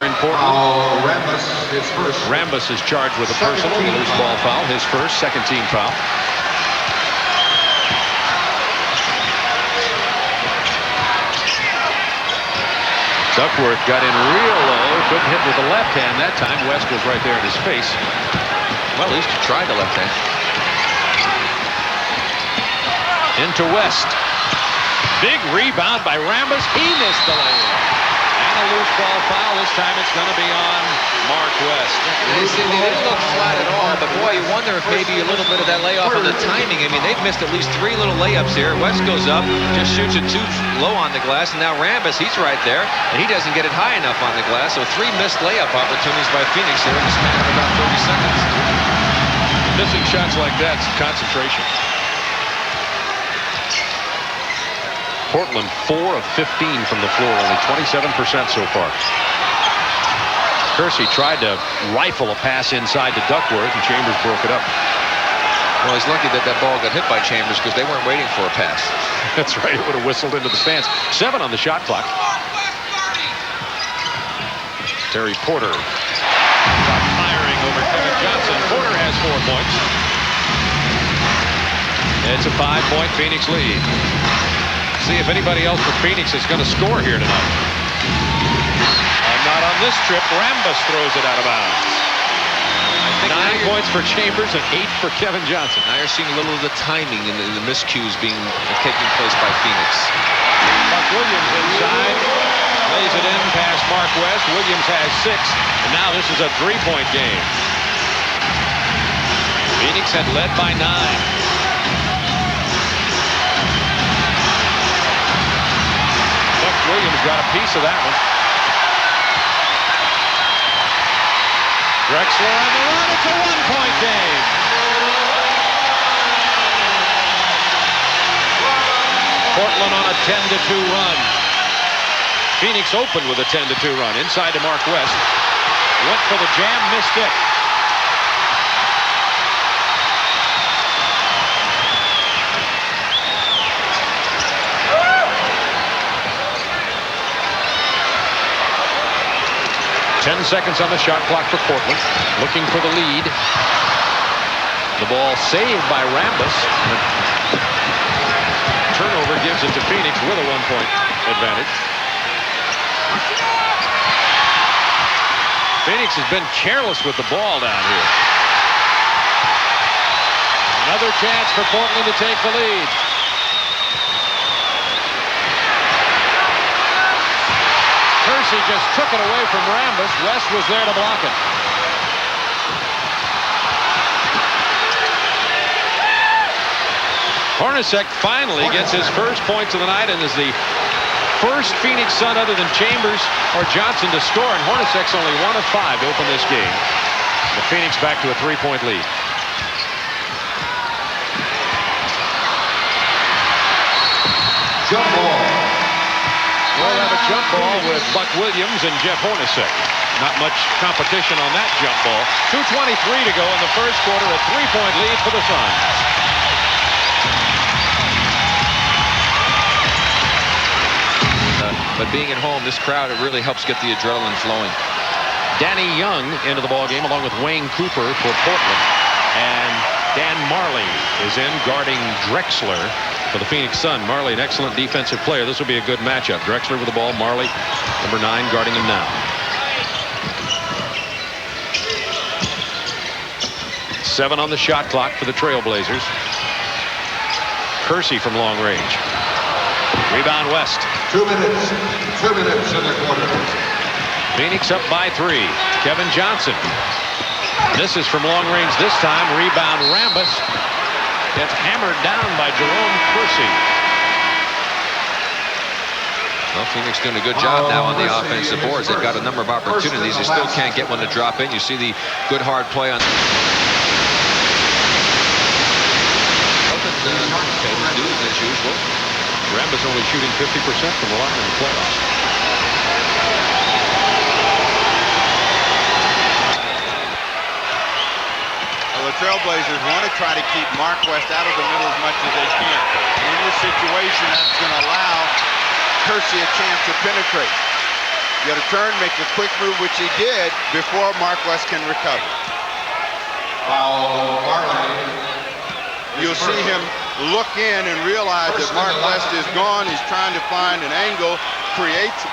in Portland. Rambis is charged with a personal, the loose ball foul, his first, second team foul. Duckworth got in real low, couldn't hit with the left hand that time. West was right there in his face. Well, at least he tried the left hand. Into West. Big rebound by Rambis. He missed the layup. And a loose ball foul. This time it's going to be on Mark West. They didn't look flat at all, but boy, you wonder if maybe a little bit of that layoff on the timing. I mean, they've missed at least 3 little layups here. West goes up, just shoots it too low on the glass, and now Rambis, he's right there, and he doesn't get it high enough on the glass. So 3 missed layup opportunities by Phoenix here in the span of about 30 seconds. Missing shots like that, concentration. Portland 4 of 15 from the floor, only 27% so far. Kersey tried to rifle a pass inside to Duckworth, and Chambers broke it up. Well, he's lucky that that ball got hit by Chambers because they weren't waiting for a pass. That's right. It would have whistled into the stands. 7 on the shot clock. Terry Porter firing over Kevin Johnson. Porter has 4 points. It's a 5-point Phoenix lead. See if anybody else for Phoenix is going to score here tonight. Not on this trip. Rambis throws it out of bounds. I think 9 points for Chambers and 8 for Kevin Johnson. Now you're seeing a little of the timing and the miscues taking place by Phoenix. Buck Williams inside, lays it in past Mark West. Williams has 6, and now this is a 3-point game. Phoenix had led by 9. Buck Williams got a piece of that one. Drexler on the run. It's a 1-point game. Portland on a 10-2 run. Phoenix opened with a 10-2 run. Inside to Mark West. Went for the jam, missed it. Ten seconds on the shot clock for Portland. Looking for the lead. The ball saved by Rambis. Turnover gives it to Phoenix with a 1-point advantage. Phoenix has been careless with the ball down here. Another chance for Portland to take the lead. Kersey just took it away from Rambis. West was there to block it. Hornacek finally gets his first points of the night and is the first Phoenix Sun other than Chambers or Johnson to score. And Hornacek's only 1 of 5 to open this game. The Phoenix back to a 3-point lead. Jump ball. We'll have a jump ball with Buck Williams and Jeff Hornacek. Not much competition on that jump ball. 2:23 to go in the first quarter. A 3-point lead for the Suns. But being at home, this crowd, it really helps get the adrenaline flowing. Danny Young into the ball game along with Wayne Cooper for Portland. And Dan Marley is in guarding Drexler for the Phoenix Sun. Marley, an excellent defensive player. This will be a good matchup. Drexler with the ball. Marley, number 9, guarding him now. 7 on the shot clock for the Trailblazers. Kersey from long range. Rebound West. 2 minutes. 2 minutes in the quarter. Phoenix up by 3. Kevin Johnson. This is from long range this time. Rebound Rambis. Gets hammered down by Jerome Kersey. Well, Phoenix doing a good job now on the offensive boards. They've got a number of opportunities. They still can't get one to drop in. You see the good hard play on. Doing as usual. Rambis only shooting 50% from the line in the playoffs. The Trailblazers want to try to keep Mark West out of the middle as much as they can. And in this situation, that's going to allow Kersey a chance to penetrate. Get a turn, make a quick move, which he did before Mark West can recover. Foul, Marley. You'll see him look in and realize that Mark West is gone. He's trying to find an angle, creates,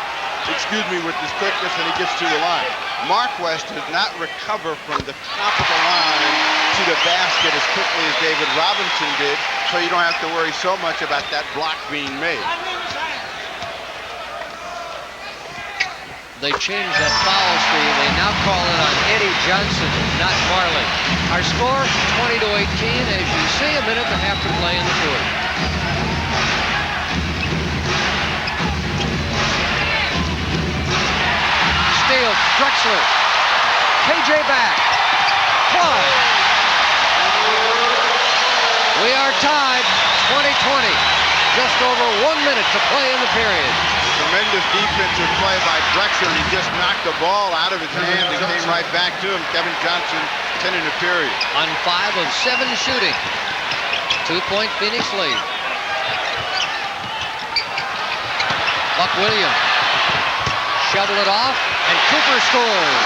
with his quickness, and he gets to the line. Mark West does not recover from the top of the line to the basket as quickly as David Robinson did, so you don't have to worry so much about that block being made. They changed that foul tree. They now call it on Eddie Johnson, not Marley. Our score, 20-18. As you see, a minute and a half to play in the quarter. Steal, Drexler. KJ back. Play. We are tied, 20-20. Just over 1 minute to play in the period. Tremendous defensive play by Drexler. He just knocked the ball out of his hands and came right back to him. Kevin Johnson 10 in the period. On 5 of 7 shooting. 2-point Phoenix lead. Buck Williams. Shovel it off, and Cooper scores.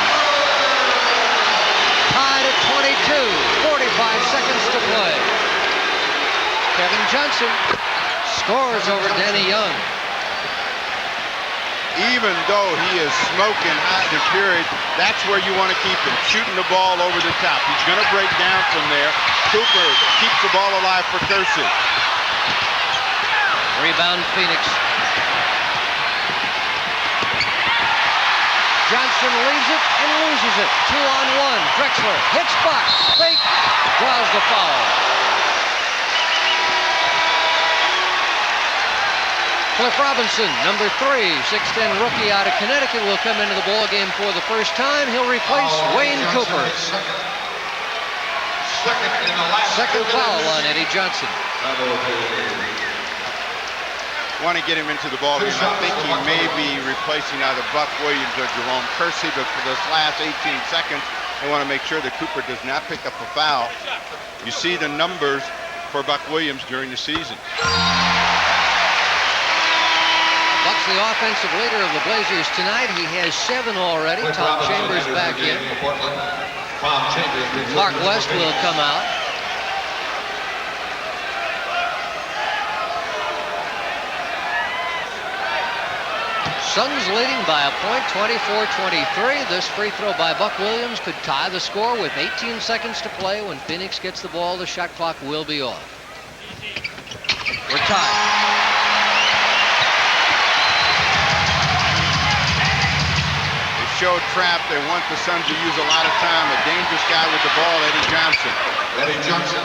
Tied at 22. 45 seconds to play. Kevin Johnson scores over Danny Young. Even though he is smoking hot in the period, that's where you want to keep him, shooting the ball over the top. He's going to break down from there. Cooper keeps the ball alive for Kersey. Rebound Phoenix. Johnson leaves it and loses it. 2-on-1. Drexler hits Buck. Fake. Draws the foul. Cliff Robinson, number 3, 6'10" rookie out of Connecticut, will come into the ball game for the first time. He'll replace Wayne Cooper. Second foul on Eddie Johnson. Want to get him into the ball game. I think he may be replacing either Buck Williams or Jerome Kersey, but for this last 18 seconds, they want to make sure that Cooper does not pick up a foul. You see the numbers for Buck Williams during the season. Buck's the offensive leader of the Blazers tonight. He has 7 already. Tom Chambers back in. Mark West will come out. Suns leading by a point, 24-23. This free throw by Buck Williams could tie the score with 18 seconds to play. When Phoenix gets the ball, the shot clock will be off. We're tied. Showed trap. They want the Suns to use a lot of time. A dangerous guy with the ball, Eddie Johnson. Eddie Johnson.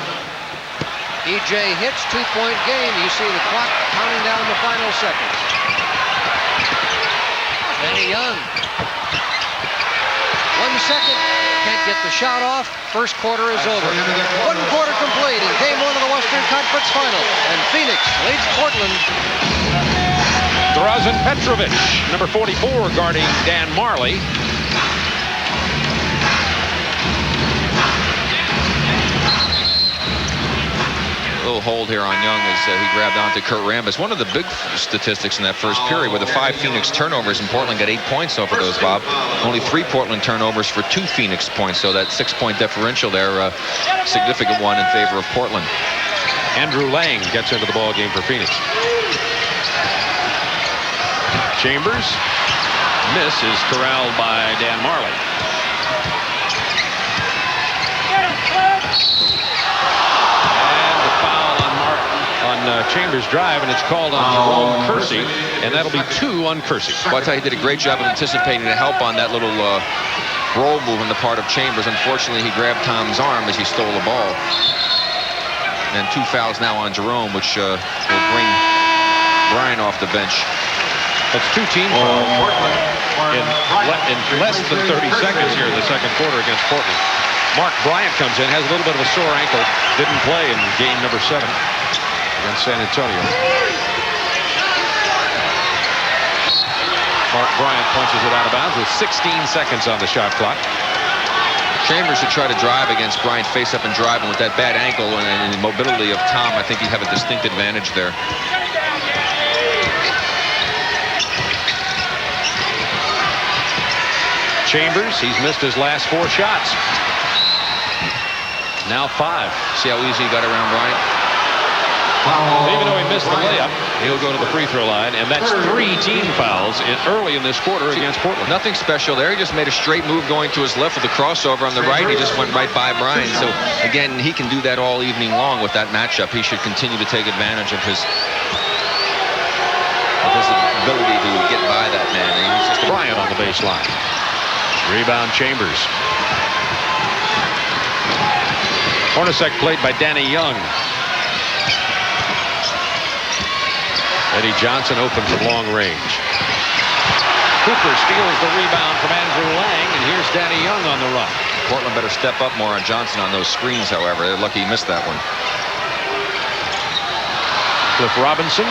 EJ hits, 2-point game. You see the clock counting down the final seconds. Danny Young. 1 second. Can't get the shot off. First quarter is over. 1 quarter complete in game 1 of the Western Conference Final. And Phoenix leads Portland. Drazen Petrovic, number 44, guarding Dan Marley. A little hold here on Young as he grabbed onto Kurt Rambis. One of the big statistics in that first period with the 5 Phoenix turnovers, and Portland got 8 points off of those, Bob. Only 3 Portland turnovers for 2 Phoenix points, so that 6-point differential there, a significant one in favor of Portland. Andrew Lang gets into the ball game for Phoenix. Chambers, miss, is corralled by Dan Marley. And the foul on Chambers' drive, and it's called on Jerome Kersey, and that'll be 2 on Kersey. Well, I tell you, he did a great job of anticipating the help on that little roll move on the part of Chambers. Unfortunately, he grabbed Tom's arm as he stole the ball. And 2 fouls now on Jerome, which will bring Brian off the bench. That's 2 team fouls in less than 30 seconds here in the second quarter against Portland. Mark Bryant comes in, has a little bit of a sore ankle, didn't play in game number 7 against San Antonio. Mark Bryant punches it out of bounds with 16 seconds on the shot clock. Chambers should try to drive against Bryant face up and drive, and with that bad ankle and the mobility of Tom, I think he'd have a distinct advantage there. Chambers, he's missed his last 4 shots. Now 5. See how easy he got around Bryant? Even though he missed the layup, he'll go to the free throw line, and that's 3 team fouls early in this quarter against Portland. Nothing special there. He just made a straight move going to his left with a crossover on the right. He just went right by Bryant. So, again, he can do that all evening long with that matchup. He should continue to take advantage of his ability to get by that man. He's just Bryant on the baseline. Rebound Chambers. Hornacek played by Danny Young. Eddie Johnson open from long range. Cooper steals the rebound from Andrew Lang, and here's Danny Young on the run. Portland better step up more on Johnson on those screens, however. They're lucky he missed that one. Cliff Robinson.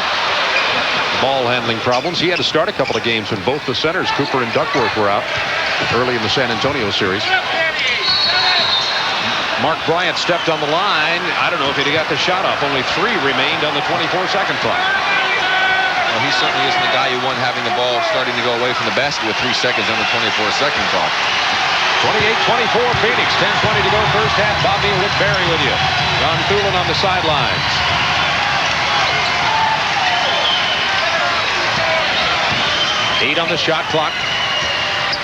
Ball handling problems. He had to start a couple of games when both the centers, Cooper and Duckworth, were out early in the San Antonio series. Mark Bryant stepped on the line. I don't know if he'd have got the shot off. Only 3 remained on the 24-second clock. Well, he certainly isn't the guy you want having the ball starting to go away from the basket with 3 seconds on the 24-second clock. 28-24 Phoenix. 10:20 to go first half. Bobby and Rick Barry with you. John Thulin on the sidelines. 8 on the shot clock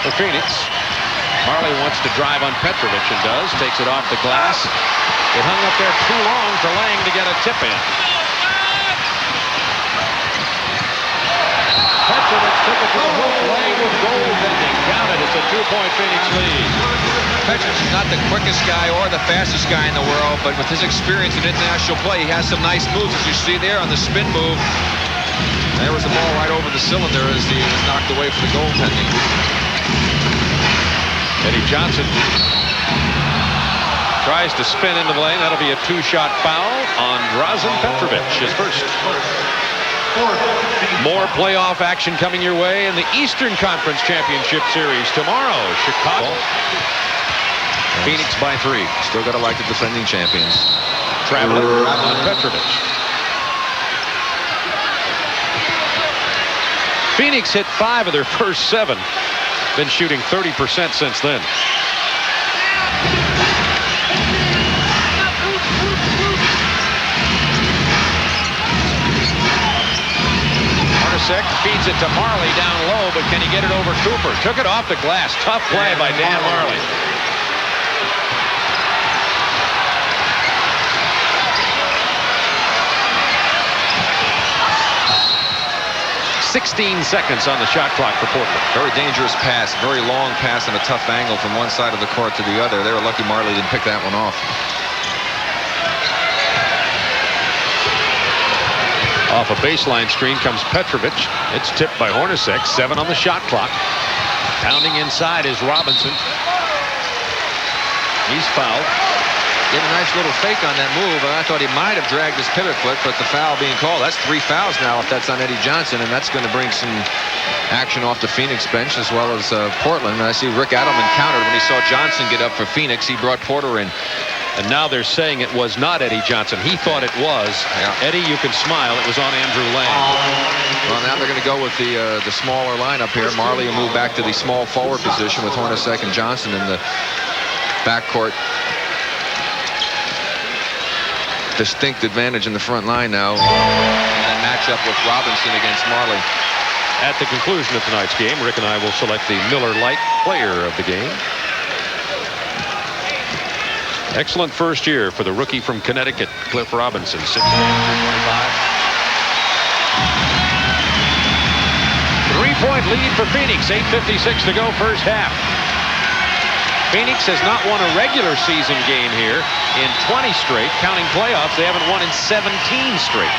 for Phoenix. Marley wants to drive on Petrovic and does. Takes it off the glass. It hung up there too long for Lang to get a tip in. Petrovic took it to the hoop. Lang with goaltending. Counted. It's a 2-point Phoenix lead. Petrovic is not the quickest guy or the fastest guy in the world, but with his experience in international play, he has some nice moves, as you see there on the spin move. There was the ball right over the cylinder as he was knocked away from the goaltending. Eddie Johnson tries to spin into the lane. That'll be a 2-shot foul on Drazen Petrovic, his first. More playoff action coming your way in the Eastern Conference Championship Series tomorrow. Chicago. Phoenix by 3. Still got to like the defending champions. Traveling on Petrovic. Phoenix hit 5 of their first 7. Been shooting 30% since then. Hornacek feeds it to Marley down low, but can he get it over Cooper? Took it off the glass. Tough play by Dan Marley. .16 seconds on the shot clock for Portland. Very dangerous pass, very long pass and a tough angle from one side of the court to the other. They were lucky Marley didn't pick that one off. Off a baseline screen comes Petrovic. It's tipped by Hornacek. 7 on the shot clock. Pounding inside is Robinson. He's fouled. Did a nice little fake on that move, and I thought he might have dragged his pivot foot, but the foul being called. That's 3 fouls now if that's on Eddie Johnson, and that's going to bring some action off the Phoenix bench as well as Portland. And I see Rick Adelman countered when he saw Johnson get up for Phoenix. He brought Porter in. And now they're saying it was not Eddie Johnson. He thought it was. Yeah. Eddie, you can smile. It was on Andrew Lang. Well, now they're going to go with the smaller lineup here. Marley will move back to the small forward position with Hornacek and Johnson in the backcourt. Distinct advantage in the front line now. And that matchup with Robinson against Marley. At the conclusion of tonight's game, Rick and I will select the Miller Lite player of the game. Excellent first year for the rookie from Connecticut, Cliff Robinson. 6'5", 225. 3-point lead for Phoenix. 8:56 to go first half. Phoenix has not won a regular season game here in 20 straight. Counting playoffs, they haven't won in 17 straight.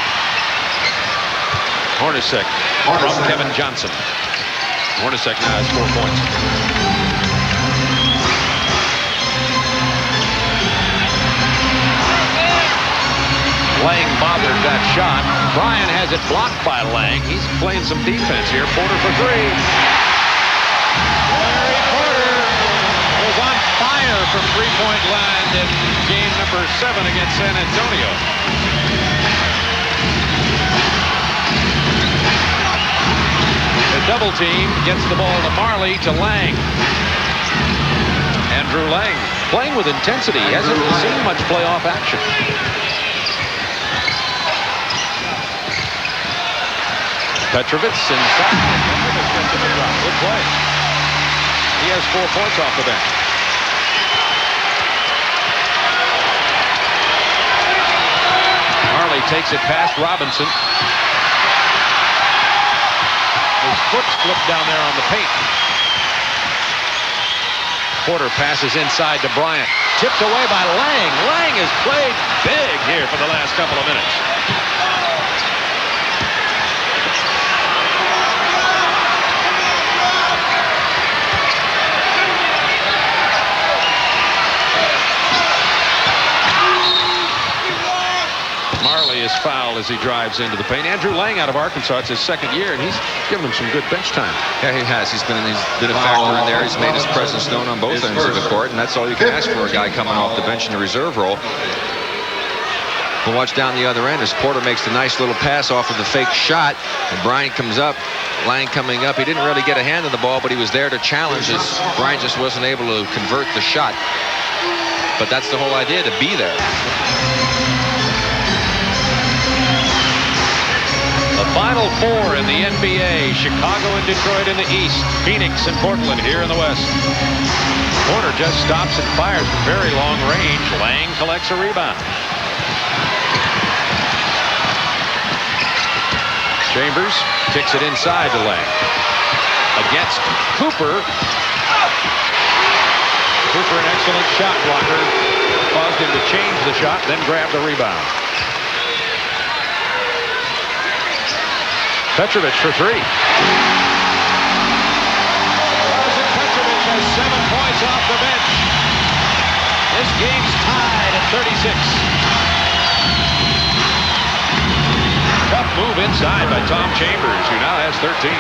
Hornacek from Kevin Johnson. Hornacek now has 4 points. Lang bothered that shot. Bryan has it blocked by Lang. He's playing some defense here. Porter for 3. Larry Porter was on fire from 3-point land in game number 7 against San Antonio. The double team gets the ball to Marley to Lang. Andrew Lang playing with intensity. He hasn't seen much playoff action. Petrovic inside. Good play. He has 4 points off the bench. Marley takes it past Robinson. His foot's flipped down there on the paint. Porter passes inside to Bryant. Tipped away by Lang. Lang has played big here for the last couple of minutes. Marley is fouled as he drives into the paint. Andrew Lang out of Arkansas. It's his second year, and he's given him some good bench time. Yeah, he has. He's been a factor in there. He's made his presence known on both ends of the court, and that's all you can ask for a guy coming off the bench in the reserve role. We'll watch down the other end as Porter makes the nice little pass off of the fake shot, and Bryant comes up. Lang coming up. He didn't really get a hand on the ball, but he was there to challenge as Bryant just wasn't able to convert the shot. But that's the whole idea, to be there. The Final Four in the NBA, Chicago and Detroit in the East, Phoenix and Portland here in the West. Porter just stops and fires from very long range. Lang collects a rebound. Chambers kicks it inside to Lang. Against Cooper. Cooper, an excellent shot blocker. Caused him to change the shot, then grab the rebound. Petrovic for 3. Petrovic has 7 points off the bench. This game's tied at 36. Tough move inside by Tom Chambers, who now has 13.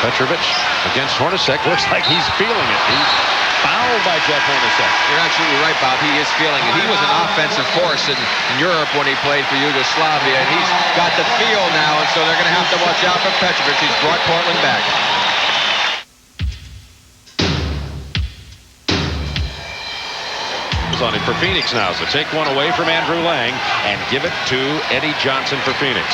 Petrovic against Hornacek. Looks like he's feeling it. He's fouled by Jeff Hornacek. You're absolutely right, Bob. He is feeling it. He was an offensive force in Europe when he played for Yugoslavia, and he's got the feel now, and so they're going to have to watch out for Petrovic. He's brought Portland back. On it for Phoenix now, so take one away from Andrew Lang and give it to Eddie Johnson for Phoenix.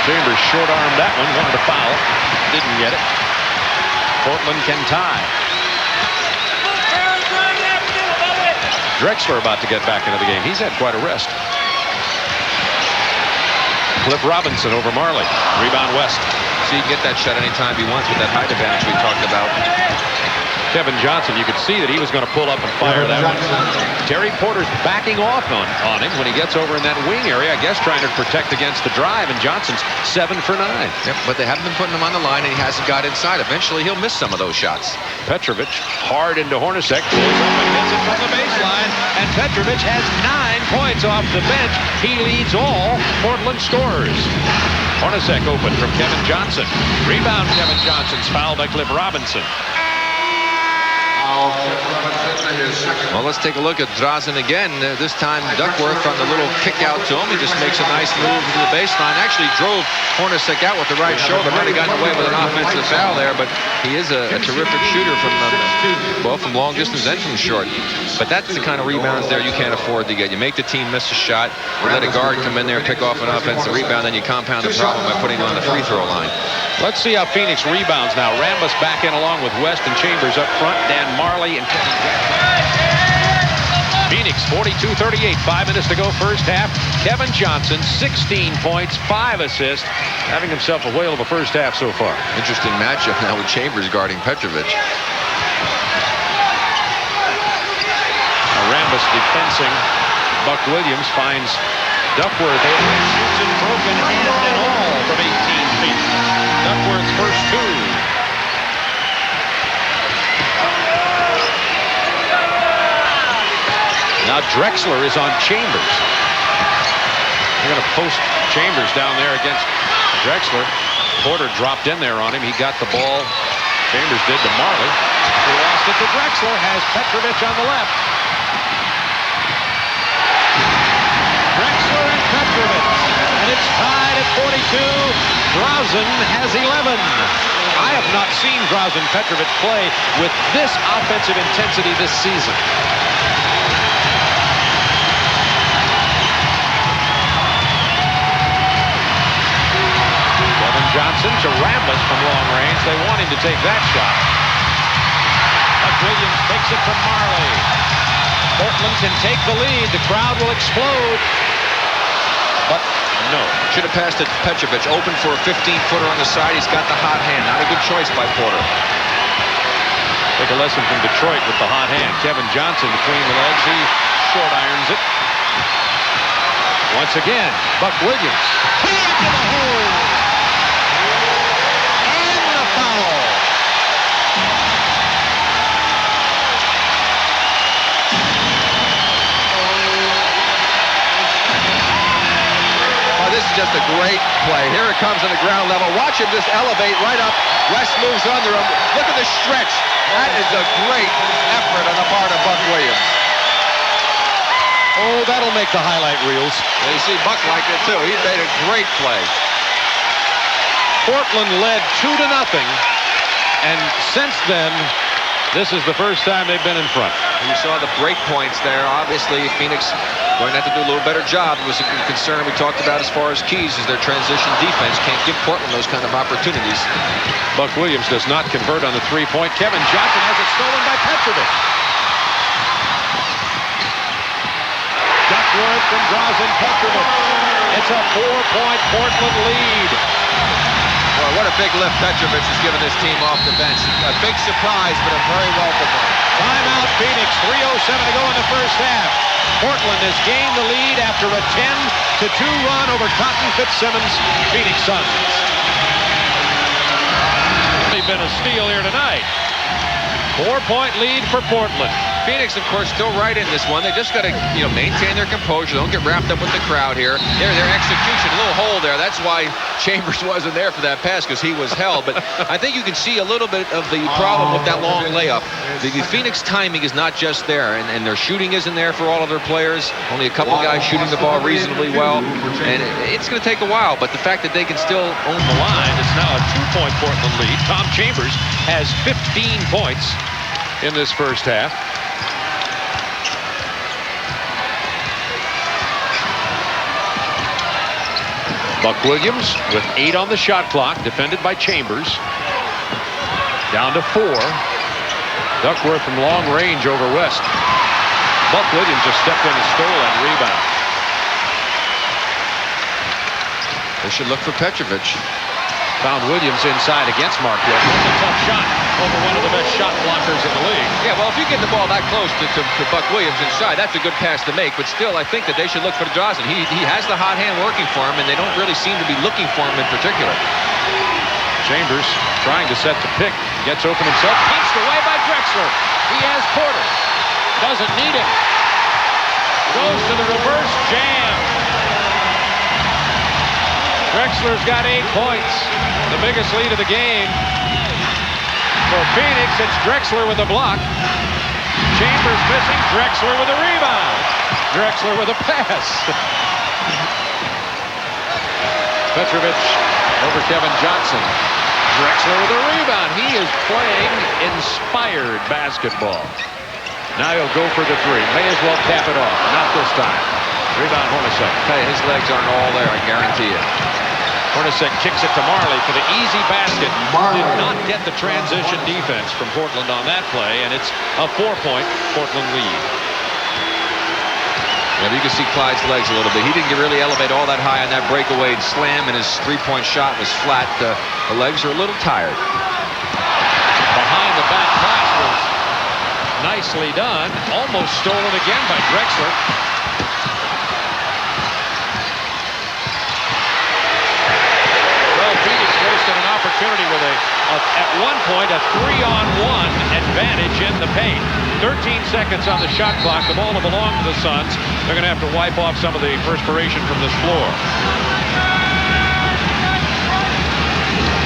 Chambers short-armed that one, wanted to foul, didn't get it. Portland can tie. Drexler about to get back into the game. He's had quite a rest. Cliff Robinson over Marley. Rebound West. So he can get that shot anytime he wants with that height advantage we talked about. Kevin Johnson, you could see that he was going to pull up and fire that one. Terry Porter's backing off on him when he gets over in that wing area, I guess trying to protect against the drive, and Johnson's 7 for 9. Yep, but they haven't been putting him on the line, and he hasn't got inside. Eventually, he'll miss some of those shots. Petrovic hard into Hornacek, pulls up and hits it from the baseline, and Petrovic has 9 points off the bench. He leads all Portland scorers. Hornacek open from Kevin Johnson. Rebound Kevin Johnson's fouled by Cliff Robinson. Well, let's take a look at Drazen again. This time Duckworth on the little kick out to him. He just makes a nice move to the baseline. Actually drove Hornacek out with the right shoulder. Might have gotten away with an offensive foul there, but he is a terrific shooter from long distance and from short. But that's the kind of rebounds there you can't afford to get. You make the team miss a shot, you let a guard come in there and pick off an offensive rebound, then you compound the problem by putting him on the free throw line. Let's see how Phoenix rebounds now. Rambis back in along with West and Chambers up front. Dan Marley and Phoenix 42-38. 5 minutes to go first half. Kevin Johnson 16 points, 5 assists, having himself a whale of a first half so far. Interesting matchup now with Chambers guarding Petrovic. Rambis defensing. Buck Williams finds Duckworth and shoots it broken hand and all from 18 feet. Duckworth's first 2. Now Drexler is on Chambers. They're going to post Chambers down there against Drexler. Porter dropped in there on him. He got the ball. Chambers did to Marley. He lost it to Drexler, has Petrovic on the left. Drexler and Petrovic, and it's tied at 42. Drazen has 11. I have not seen Drazen Petrovic play with this offensive intensity this season. Kevin Johnson to Rambis from long range. They want him to take that shot. Buck Williams takes it from Marley. Portland can take the lead. The crowd will explode. But no. Should have passed it to Petrovic. Open for a 15-footer on the side. He's got the hot hand. Not a good choice by Porter. Take a lesson from Detroit with the hot hand. Kevin Johnson between the legs. He short irons it. Once again, Buck Williams. Key into the hole. And the foul. This is just a great play. Here it comes on the ground level. Watch him just elevate right up. West moves under him. Look at the stretch. That is a great effort on the part of Buck Williams. Oh, that'll make the highlight reels. And you see Buck like it too. He made a great play. Portland led 2-0. And since then, this is the first time they've been in front. You saw the break points there. Obviously, Phoenix going to have to do a little better job. It was a concern we talked about as far as keys is their transition defense. Can't give Portland those kind of opportunities. Buck Williams does not convert on the three-point. Kevin Johnson has it stolen by Petrovic. Duckworth from Drazen Petrovic. It's a 4-point Portland lead. Boy, what a big lift Petrovic has given this team off the bench. A big surprise, but a very welcome one. Timeout Phoenix. 3:07 to go in the first half. Portland has gained the lead after a 10-2 run over Cotton Fitzsimmons' Phoenix Suns. They've been a steal here tonight. 4-point lead for Portland. Phoenix, of course, still right in this one. They just got to, maintain their composure. Don't get wrapped up with the crowd here. Their execution, a little hole there. That's why Chambers wasn't there for that pass, because he was held. But I think you can see a little bit of the problem with that long layup. The Phoenix timing is not just there, and their shooting isn't there for all of their players. Only a couple guys shooting the ball reasonably well, and it's going to take a while. But the fact that they can still own The line is now a 2-point Portland lead. Tom Chambers has 15 points in this first half. Buck Williams with 8 on the shot clock, defended by Chambers. Down to 4. Duckworth from long range over West. Buck Williams just stepped in and stole that rebound. They should look for Petrovic. Found Williams inside against Mark West. It's a tough shot over one of the best shot blockers in the league. Yeah, well, if you get the ball that close to Buck Williams inside, that's a good pass to make. But still, I think that they should look for Drazen. He has the hot hand working for him, and they don't really seem to be looking for him in particular. Chambers trying to set the pick. Gets open himself. Pinched away by Drexler. He has Porter. Doesn't need him. Goes to the reverse jam. Drexler's got 8 points. The biggest lead of the game. For Phoenix, it's Drexler with a block. Chambers missing. Drexler with a rebound. Drexler with a pass. Petrovic over Kevin Johnson. Drexler with a rebound. He is playing inspired basketball. Now he'll go for the 3. May as well cap it off. Not this time. Rebound Hornacek. Hey, his legs aren't all there, I guarantee you. Hornacek kicks it to Marley for the easy basket. Did not get the transition defense from Portland on that play, and it's a 4-point Portland lead. Yeah, you can see Clyde's legs a little bit. He didn't really elevate all that high on that breakaway slam, and his 3-point shot was flat. The legs are a little tired. Behind the back pass was nicely done. Almost stolen again by Drexler. Well, Phoenix wasted an opportunity with at one point, a 3-on-1 advantage in the paint. 13 seconds on the shot clock. The ball will belong to the Suns. They're going to have to wipe off some of the perspiration from this floor.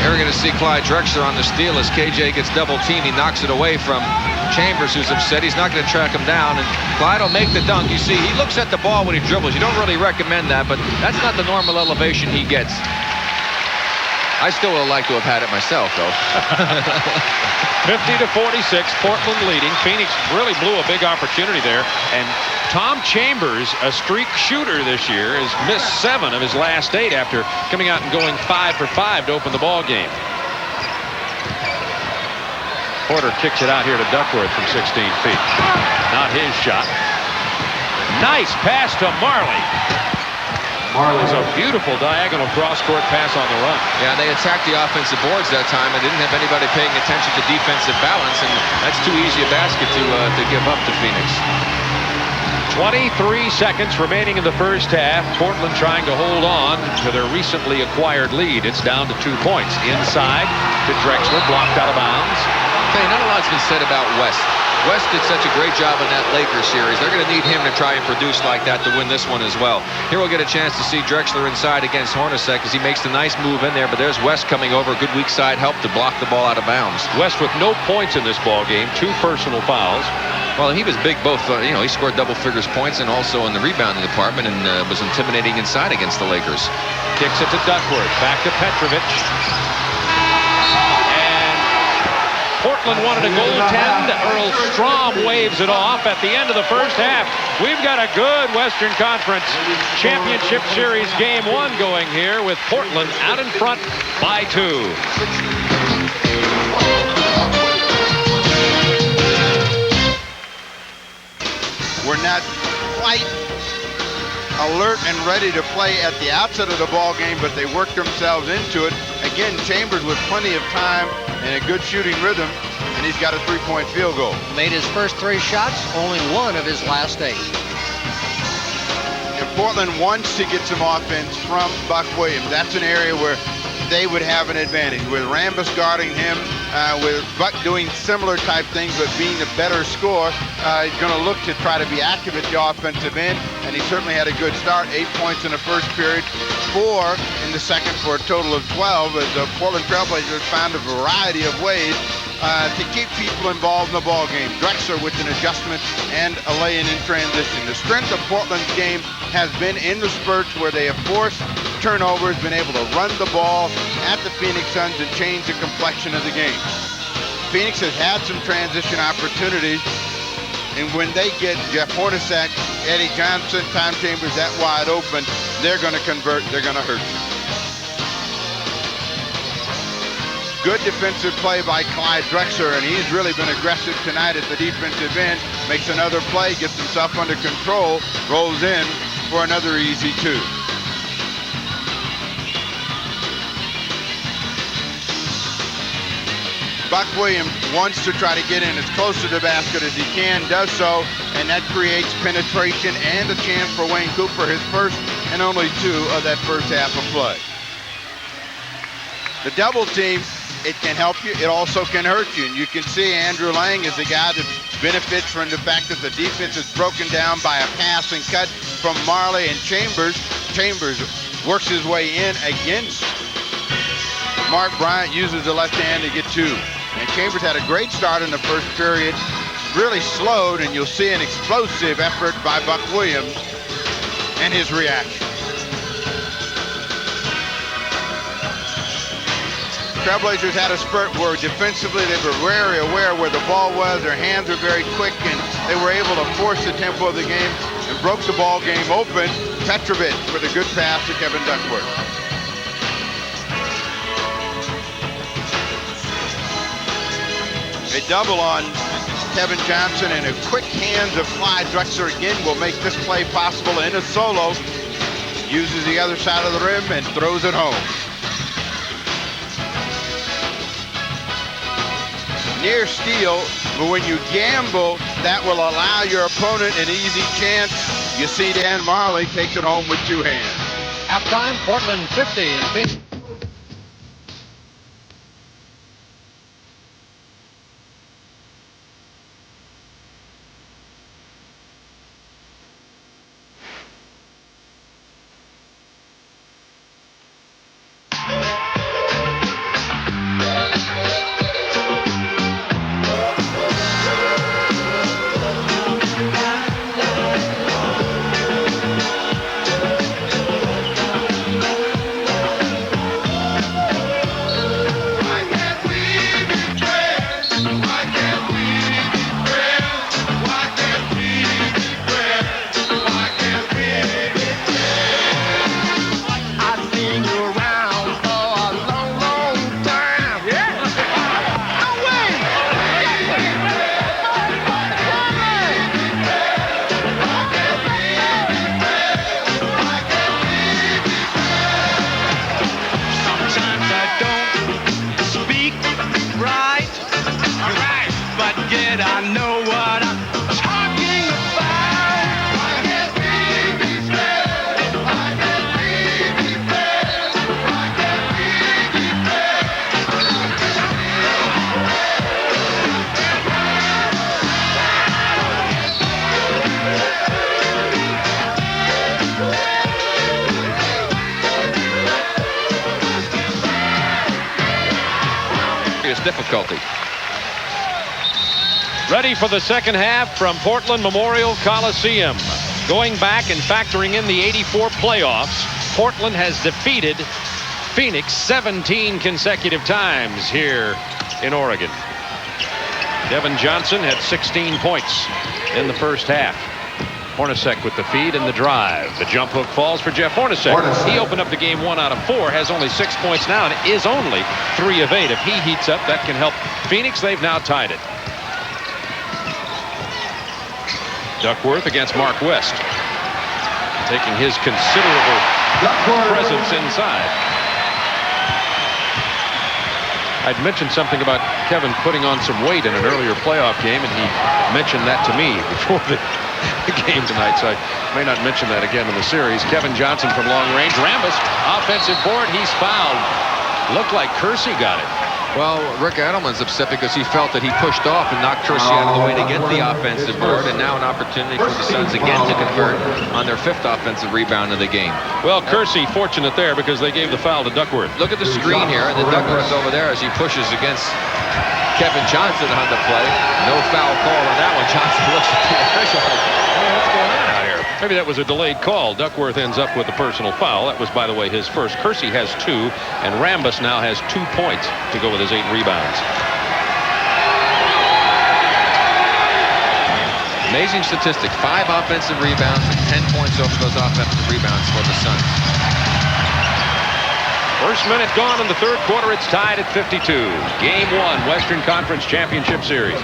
Here we're going to see Clyde Drexler on the steal as KJ gets double teamed. He knocks it away from Chambers, who's upset. He's not going to track him down, and Clyde will make the dunk. You see, he looks at the ball when he dribbles. You don't really recommend that, but that's not the normal elevation he gets. I still would like to have had it myself, though. 50-46, Portland leading. Phoenix really blew a big opportunity there, and Tom Chambers, a streak shooter this year, has missed 7 of his last 8 after coming out and going 5 for 5 to open the ball game. Porter kicks it out here to Duckworth from 16 feet. Not his shot. Nice pass to Marley. Marley's a beautiful diagonal cross-court pass on the run. Yeah, they attacked the offensive boards that time and didn't have anybody paying attention to defensive balance, and that's too easy a basket to give up to Phoenix. 23 seconds remaining in the first half. Portland trying to hold on to their recently acquired lead. It's down to 2 points. Inside to Drexler, blocked out of bounds. Okay, not a lot's been said about West. West did such a great job in that Lakers series. They're going to need him to try and produce like that to win this one as well. Here we'll get a chance to see Drexler inside against Hornacek as he makes the nice move in there, but there's West coming over. Good weak side help to block the ball out of bounds. West with no points in this ball game, 2 personal fouls. Well, he was big both, he scored double figures points and also in the rebounding department, and was intimidating inside against the Lakers. Kicks it to Duckworth, back to Petrovic. Portland wanted a goaltend. Earl Strom waves it off at the end of the first half. We've got a good Western Conference Championship Series Game 1 going here with Portland out in front by 2. We're not quite alert and ready to play at the outset of the ball game, but they worked themselves into it. Again, Chambers with plenty of time and a good shooting rhythm, and he's got a 3-point field goal. Made his first 3 shots, only 1 of his last 8. And Portland wants to get some offense from Buck Williams. That's an area where they would have an advantage. With Rambis guarding him, with Buck doing similar type things but being a better scorer, he's going to look to try to be active at the offensive end, and he certainly had a good start. 8 points in the first period, 4 in the second for a total of 12, as the Portland Trailblazers found a variety of ways to keep people involved in the ball game. Drexler with an adjustment and a lay-in in transition. The strength of Portland's game has been in the spurts where they have forced turnovers, been able to run the ball at the Phoenix Suns and change the complexion of the game. Phoenix has had some transition opportunities, and when they get Jeff Hornacek, Eddie Johnson, Tom Chambers that wide open, they're going to convert, they're going to hurt you. Good defensive play by Clyde Drexler, and he's really been aggressive tonight at the defensive end. Makes another play, gets himself under control, rolls in for another easy 2. Buck Williams wants to try to get in as close to the basket as he can, does so, and that creates penetration and a chance for Wayne Cooper, his first and only 2 of that first half of play. The double team, it can help you, it also can hurt you. And you can see Andrew Lang is the guy that benefits from the fact that the defense is broken down by a pass and cut from Marley and Chambers. Chambers works his way in against Mark Bryant, uses the left hand to get 2. And Chambers had a great start in the first period, really slowed, and you'll see an explosive effort by Buck Williams and his reaction. Trailblazers had a spurt where defensively they were very aware where the ball was, their hands were very quick, and they were able to force the tempo of the game and broke the ball game open. Petrovic with a good pass to Kevin Duckworth. A double on Kevin Johnson, and a quick hands of Clyde Drexler again will make this play possible in a solo. Uses the other side of the rim and throws it home. Near steal, but when you gamble, that will allow your opponent an easy chance. You see Dan Marley takes it home with 2 hands. Halftime, Portland 50 and Phoenix. difficulty. Ready for the second half from Portland Memorial Coliseum. Going back and factoring in the '84 playoffs, Portland has defeated Phoenix 17 consecutive times here in Oregon. Kevin Johnson had 16 points in the first half. Hornacek with the feed and the drive. The jump hook falls for Jeff Hornacek. He opened up the game 1 out of 4, has only 6 points now, and is only 3 of 8. If he heats up, that can help Phoenix. They've now tied it. Duckworth against Mark West, taking his considerable presence inside. I'd mentioned something about Kevin putting on some weight in an earlier playoff game, and he mentioned that to me before the game tonight, so I may not mention that again in the series. Kevin Johnson from long range. Rambis, offensive board. He's fouled. Looked like Kersey got it. Well, Rick Adelman's upset because he felt that he pushed off and knocked Kersey out of the way to get the offensive board, and now an opportunity for the Suns again to convert on their 5th offensive rebound of the game. Well, Kersey fortunate there because they gave the foul to Duckworth. Look at the screen here, and then Duckworth over there as he pushes against Kevin Johnson on the play. No foul call on that one. Johnson looks at the official like, hey, what's going on out here? Maybe that was a delayed call. Duckworth ends up with a personal foul. That was, by the way, his first. Kersey has 2, and Rambis now has 2 points to go with his 8 rebounds. Amazing statistic. 5 offensive rebounds and 10 points over those offensive rebounds for the Suns. First minute gone in the third quarter. It's tied at 52. Game 1, Western Conference Championship Series.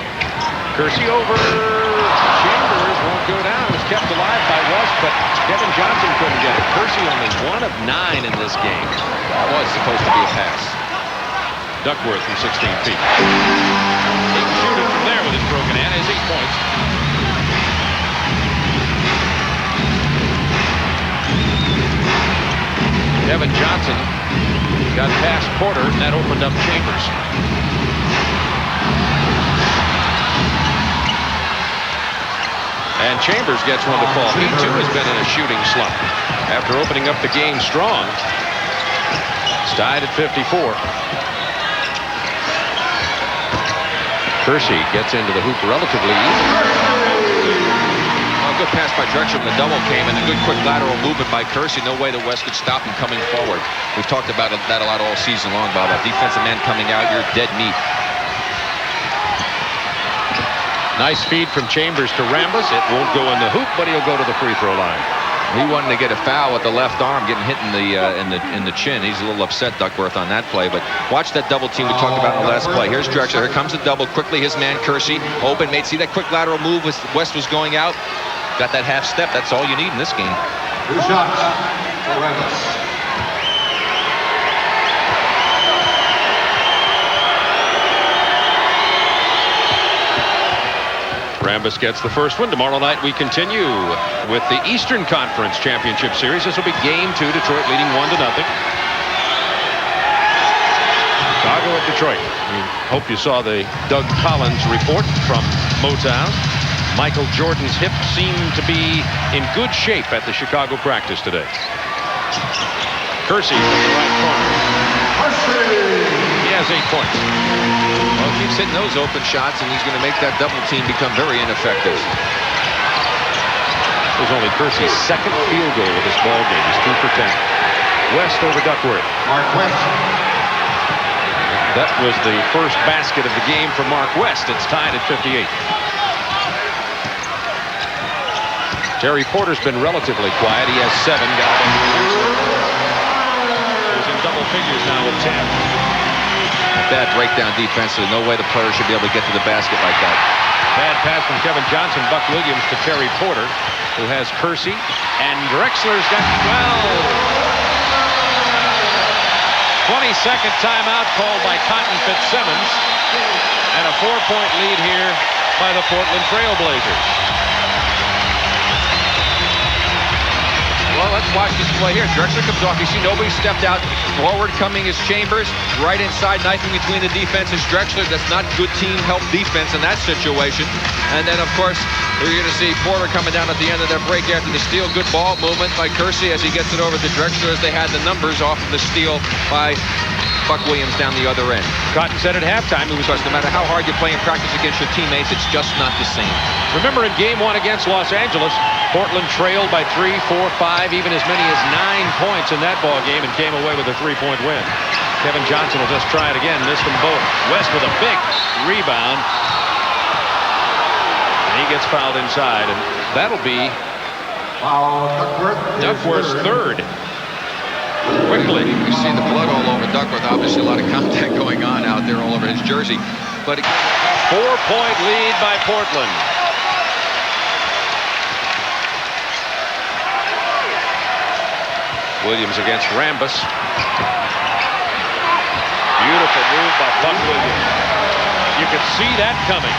Kersey over. Chambers won't go down. It was kept alive by West, but Kevin Johnson couldn't get it. Kersey only 1 of 9 in this game. That was supposed to be a pass. Duckworth from 16 feet. He can shoot it from there with his broken hand. His 8 points. Kevin Johnson got past Porter, and that opened up Chambers. And Chambers gets one to fall. He too has been in a shooting slump after opening up the game strong. It's tied at 54. Kersey gets into the hoop relatively easy. Good pass by Drexler. The double came, and a good quick lateral movement by Kersey. No way that West could stop him coming forward. We've talked about that a lot all season long, Bob. That defensive man coming out, you're dead meat. Nice feed from Chambers to Rambis. It won't go in the hoop, but he'll go to the free throw line. He wanted to get a foul with the left arm, getting hit in the chin. He's a little upset, Duckworth, on that play. But watch that double team we talked about in the last play. Here's Drexler. Here comes the double. Quickly, his man Kersey open. See that quick lateral move as West was going out. Got that half step. That's all you need in this game. 2 shots for Rambis. Rambis gets the first one. Tomorrow night we continue with the Eastern Conference Championship Series. This will be game 2. Detroit leading 1-0. Chicago at Detroit. We hope you saw the Doug Collins report from Motown. Michael Jordan's hip seemed to be in good shape at the Chicago practice today. Kersey from the right corner. He has 8 points. Well, keeps hitting those open shots, and he's going to make that double team become very ineffective. It was only Kersey's 2nd field goal of this ball game. He's 2 for 10. West over Duckworth. Mark West. That was the first basket of the game for Mark West. It's tied at 58. Terry Porter's been relatively quiet. He has 7. Got it. He's in double figures now with 10. A bad breakdown defensively. No way the player should be able to get to the basket like that. Bad pass from Kevin Johnson. Buck Williams to Terry Porter, who has Kersey. And Drexler's got 12. 22nd timeout called by Cotton Fitzsimmons. And a 4-point lead here by the Portland Trailblazers. Well, let's watch this play here. Drexler comes off. You see nobody stepped out. Forward coming is Chambers. Right inside, knifing between the defenses. Drexler, that's not good team help defense in that situation. And then, of course, you're going to see Porter coming down at the end of their break after the steal. Good ball movement by Kersey as he gets it over to Drexler as they had the numbers off of the steal by Buck Williams down the other end. Cotton said at halftime he was. Because no matter how hard you play in practice against your teammates, it's just not the same. Remember in game 1 against Los Angeles, Portland trailed by 3, 4, 5, even as many as 9 points in that ball game and came away with a 3-point win. Kevin Johnson will just try it again. Missed them both. West with a big rebound. And he gets fouled inside, and that'll be Duckworth's third. Quickly. You see the blood all over Duckworth. Obviously a lot of contact going on out there all over his jersey. But 4-point lead by Portland. Williams against Rambis. Beautiful move by Buck Williams. You could see that coming.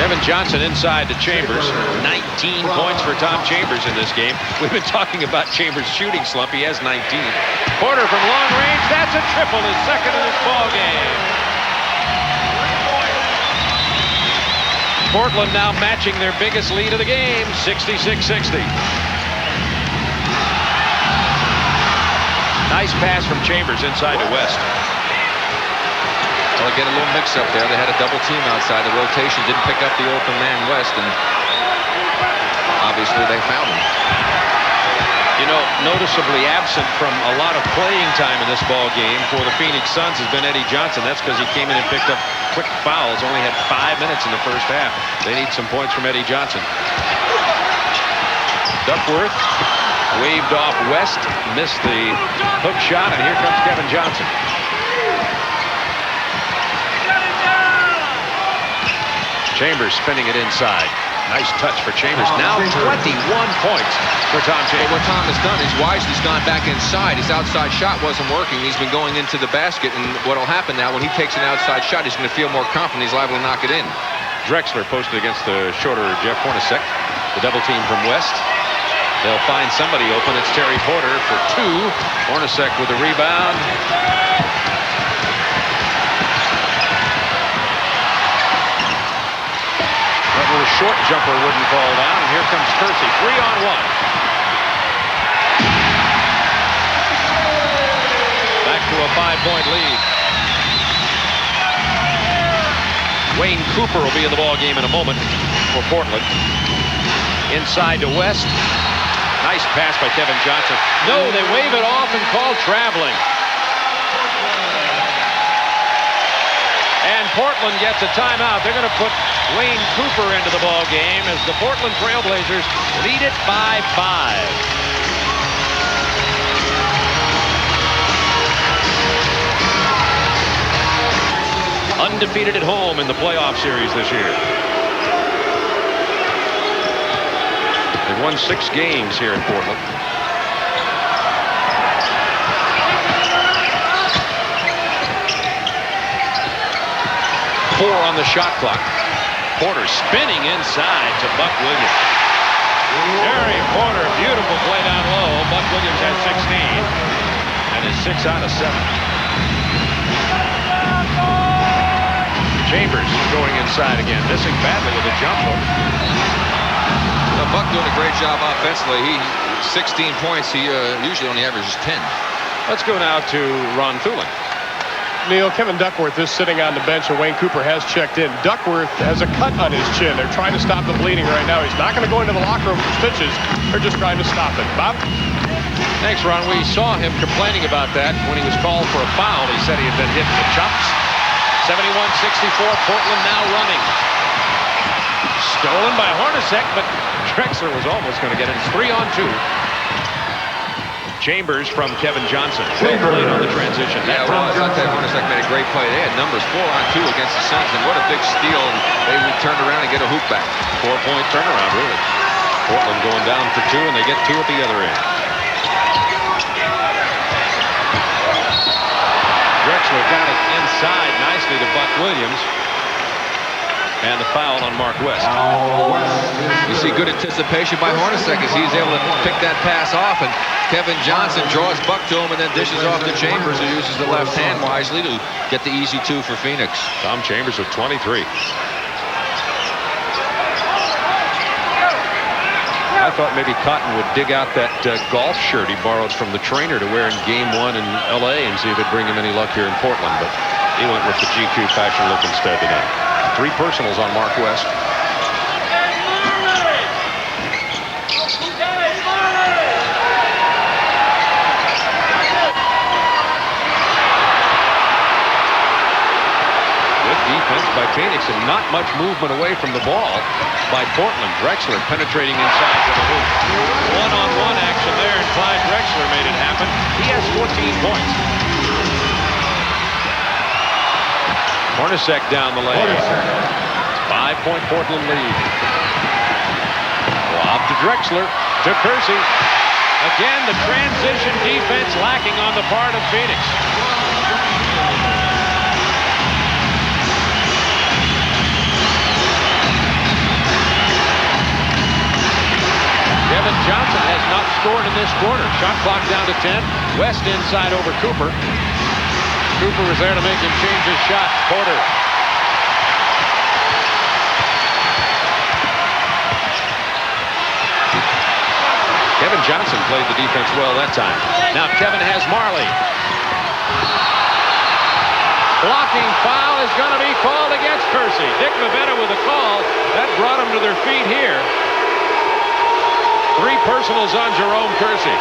Kevin Johnson inside to Chambers. 19 points for Tom Chambers in this game. We've been talking about Chambers' shooting slump. He has 19. Porter from long range. That's a triple, his second in this ball game. Portland now matching their biggest lead of the game, 66-60. Nice pass from Chambers inside to West. Well, again, a little mix-up there. They had a double team outside. The rotation didn't pick up the open man West, and obviously they found him. You know, noticeably absent from a lot of playing time in this ball game for the Phoenix Suns has been Eddie Johnson. That's because he came in and picked up quick fouls. Only had 5 minutes in the first half. They need some points from Eddie Johnson. Duckworth waved off West, missed the hook shot, and here comes Kevin Johnson. Chambers spinning it inside. Nice touch for Chambers. Now 21 points for Tom Chambers. But what Tom has done is wisely gone back inside. His outside shot wasn't working. He's been going into the basket, and what will happen now when he takes an outside shot, he's going to feel more confident. He's liable to knock it in. Drexler posted against the shorter Jeff Hornacek. The double team from West. They'll find somebody open. It's Terry Porter for 2. Hornacek with the rebound. That little short jumper wouldn't fall down. And here comes Kersey. 3-on-1. Back to a 5-point lead. Wayne Cooper will be in the ball game in a moment for Portland. Inside to West. Nice pass by Kevin Johnson. No, they wave it off and call traveling. And Portland gets a timeout. They're going to put Wayne Cooper into the ball game as the Portland Trailblazers lead it by 5. Undefeated at home in the playoff series this year. They've won 6 games here in Portland. Four on the shot clock. Porter spinning inside to Buck Williams. Terry Porter, beautiful play down low. Buck Williams has 16 and is 6 out of 7. Chambers going inside again, missing badly with a jump hook. Buck doing a great job offensively. He 16 points. He usually only averages 10. Let's go now to Ron Thulin. Neil, Kevin Duckworth is sitting on the bench, and Wayne Cooper has checked in. Duckworth has a cut on his chin. They're trying to stop the bleeding right now. He's not going to go into the locker room for stitches. They're just trying to stop it. Bob? Thanks, Ron. We saw him complaining about that when he was called for a foul. He said he had been hit in the chops. 71-64, Portland now running. Stolen by Hornacek, but Drexler was almost going to get it. It's 3-on-2. Chambers from Kevin Johnson. Well played on the transition. Yeah, well, I thought that Hornacek made a great play. They had numbers 4-on-2 against the Suns, and what a big steal. And they turned around and get a hoop back. 4-point turnaround, really. Portland going down for 2, and they get 2 at the other end. Drexler got it inside nicely to Buck Williams. And the foul on Mark West. You see good anticipation by Hornacek as he's able to pick that pass off, and Kevin Johnson draws Buck to him and then dishes off to Chambers, who uses the left hand wisely to get the easy 2 for Phoenix. Tom Chambers with 23. I thought maybe Cotton would dig out that golf shirt he borrowed from the trainer to wear in Game 1 in L.A. and see if it'd bring him any luck here in Portland, but he went with the GQ fashion look instead tonight. 3 personals on Mark West. Defense by Phoenix and not much movement away from the ball by Portland. Drexler penetrating inside to the hoop. One-on-one action there, and Clyde Drexler made it happen. He has 14 points. Hornacek down the lane. 5-point Portland lead. Lob to Drexler, to Kersey. Again, the transition defense lacking on the part of Phoenix. Kevin Johnson has not scored in this quarter. Shot clock down to 10. West inside over Cooper. Cooper was there to make him change his shot. Porter. Kevin Johnson played the defense well that time. Now Kevin has Marley. Blocking foul is going to be called against Kersey. Dick Mavetta with a call. That brought them to their feet here. 3 personals on Jerome Kersey.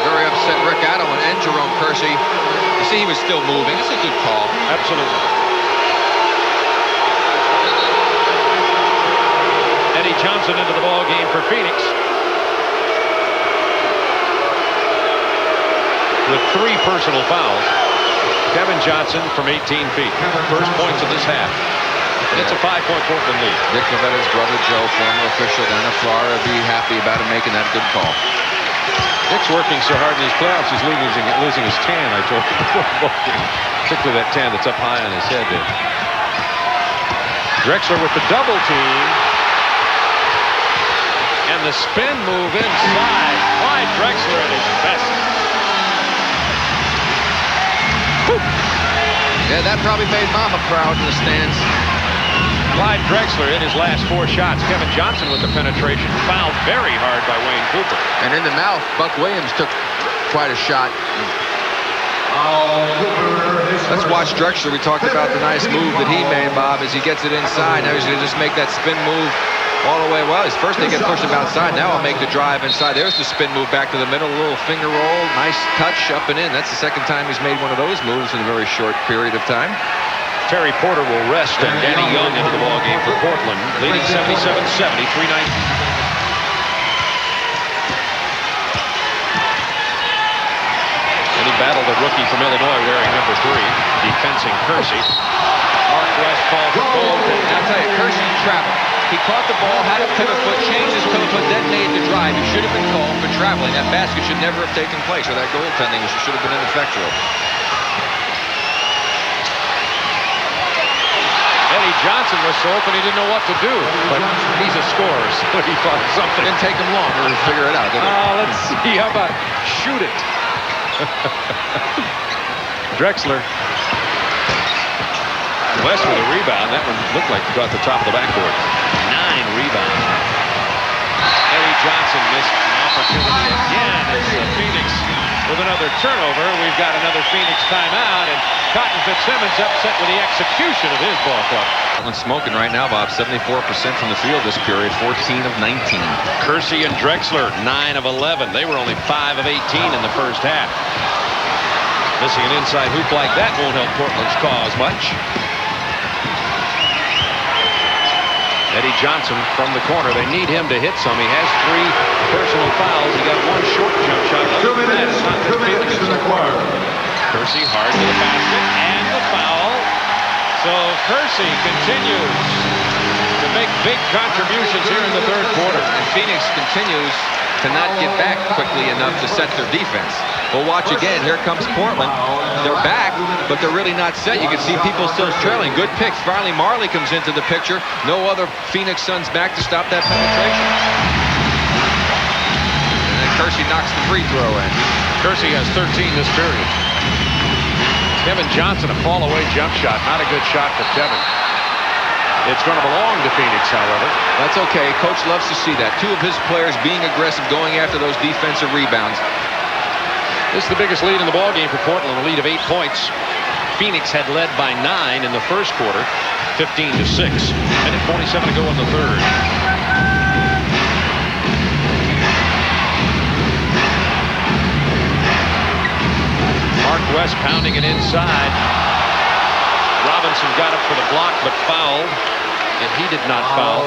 Very upset Rick Adelman and Jerome Kersey. You see he was still moving. It's a good call. Absolutely. Eddie Johnson into the ball game for Phoenix. With 3 personal fouls. Kevin Johnson from 18 feet. First points of this half. It's a 5-point Portland lead. Dick Mavetta's brother Joe, former official down in Florida, be happy about him making that good call. Dick's working so hard in these playoffs, he's losing his tan, I told you before the ball game. Particularly that tan that's up high on his head there. Drexler with the double team. And the spin move inside. Clyde Drexler at his best. Woo. Yeah, that probably made Mama proud in the stands. Clyde Drexler in his last 4 shots. Kevin Johnson with the penetration. Fouled very hard by Wayne Cooper. And in the mouth, Buck Williams took quite a shot. Let's watch Drexler. We talked about the nice move that he made, Bob, as he gets it inside. Now he's going to just make that spin move all the way. Well, first they get pushed him outside. Now I'll make the drive inside. There's the spin move back to the middle. A little finger roll. Nice touch up and in. That's the second time he's made one of those moves in a very short period of time. Terry Porter will rest, and Danny Young into the ball game for Portland, leading 77-70, 3-9. And he battled a rookie from Illinois wearing number 3, defensing Kersey. Mark West called for goaltending. I'll tell you, Kersey traveled. He caught the ball, had a pivot foot, changed his pivot foot, then made the drive. He should have been called for traveling. That basket should never have taken place, or that goaltending should have been ineffectual. Eddie Johnson was so open he didn't know what to do, but he's a scorer, so he thought something. Didn't take him long to figure it out, did it? Let's see. How about shoot it? Drexler. West with a rebound. That one looked like it got the top of the backboard. 9 rebounds. Eddie Johnson missed an opportunity again. It's Phoenix with another turnover. We've got another Phoenix timeout, and Cotton Fitzsimmons upset with the execution of his ball club. Portland's smoking right now, Bob. 74% from the field this period, 14 of 19. Kersey and Drexler, 9 of 11. They were only 5 of 18 in the first half. Missing an inside hoop like that won't help Portland's cause much. Eddie Johnson from the corner. They need him to hit some. He has 3 personal fouls. He got 1 short jump shot. 2 minutes. 2 minutes is required. Kersey hard to the basket and the foul. So Kersey continues to make big contributions here in the 3rd quarter. And Phoenix continues to not get back quickly enough to set their defense. We'll watch again. Here comes Portland. They're back, but they're really not set. You can see people still trailing. Good picks. Finally, Marley comes into the picture. No other Phoenix Suns back to stop that penetration. And then Kersey knocks the free throw in. Kersey has 13 this period. Kevin Johnson, a fall-away jump shot. Not a good shot for Kevin. It's going to belong to Phoenix, however. That's okay. Coach loves to see that. 2 of his players being aggressive, going after those defensive rebounds. This is the biggest lead in the ballgame for Portland, a lead of 8 points. Phoenix had led by 9 in the first quarter, 15-6. And at 47 to go in the third. Mark West pounding it inside. Robinson got up for the block but fouled, and he did not foul.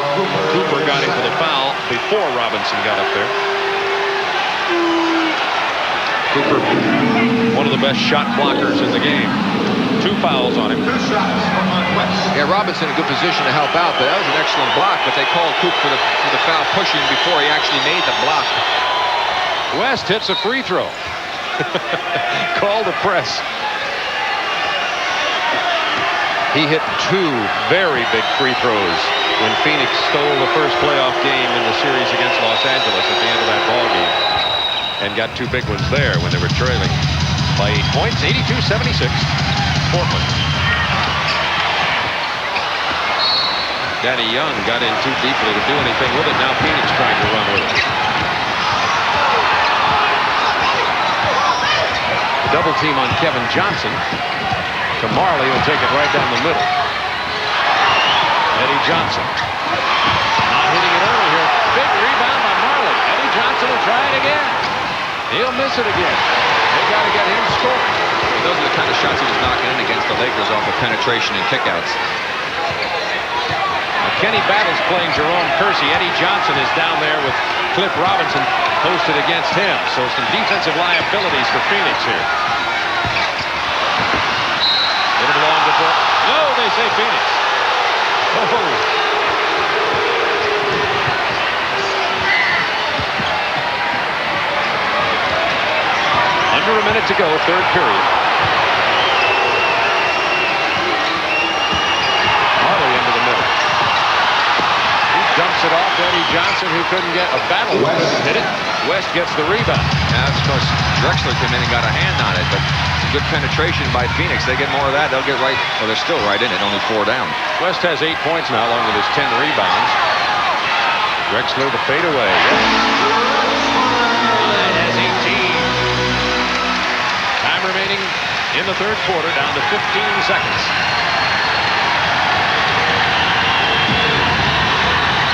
Cooper got him for the foul before Robinson got up there. Cooper, one of the best shot blockers in the game. 2 fouls on him. Yeah, Robinson in a good position to help out, but that was an excellent block, but they called Cooper for the foul pushing before he actually made the block. West hits a free throw. Call the press. He hit 2 very big free throws when Phoenix stole the first playoff game in the series against Los Angeles at the end of that ball game, and got 2 big ones there when they were trailing by 8 points. 82-76 Portland. Danny Young got in too deeply to do anything with it. Now Phoenix trying to run with it. Double team on Kevin Johnson. To Marley, will take it right down the middle. Eddie Johnson. Not hitting it early here. Big rebound by Marley. Eddie Johnson will try it again. He'll miss it again. They got to get him scoring. Those are the kind of shots he was knocking in against the Lakers off of penetration and kickouts. Kenny Battle's playing Jerome Kersey. Eddie Johnson is down there with Cliff Robinson posted against him. So some defensive liabilities for Phoenix here. It'll belong to Portland. No, they say Phoenix. Oh. Under a minute to go, third period. Marley into the middle. He dumps it off to Eddie Johnson, who couldn't get a battle. Couldn't hit it. West gets the rebound. Now, that's because Drexler came in and got a hand on it, but it's a good penetration by Phoenix. They get more of that, they'll get right, well, they're still right in it, only 4 down. West has 8 points now, along with his 10 rebounds. Drexler, the fadeaway. It has 18. Time remaining in the third quarter, down to 15 seconds.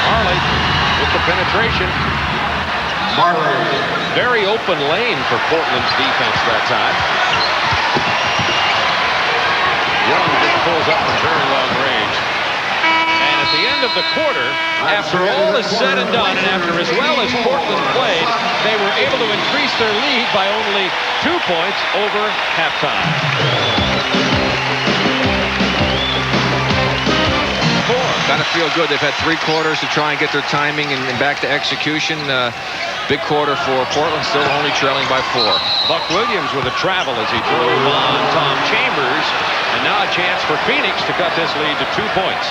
Marley with the penetration. Very open lane for Portland's defense that time. Young just pulls up from very long range. And at the end of the quarter, after all is said and done, and after as well as Portland played, they were able to increase their lead by only 2 points over halftime. Got to feel good. They've had 3 quarters to try and get their timing and back to execution. Big quarter for Portland, still only trailing by 4. Buck Williams with a travel as he drove on Tom Chambers. And now a chance for Phoenix to cut this lead to 2 points.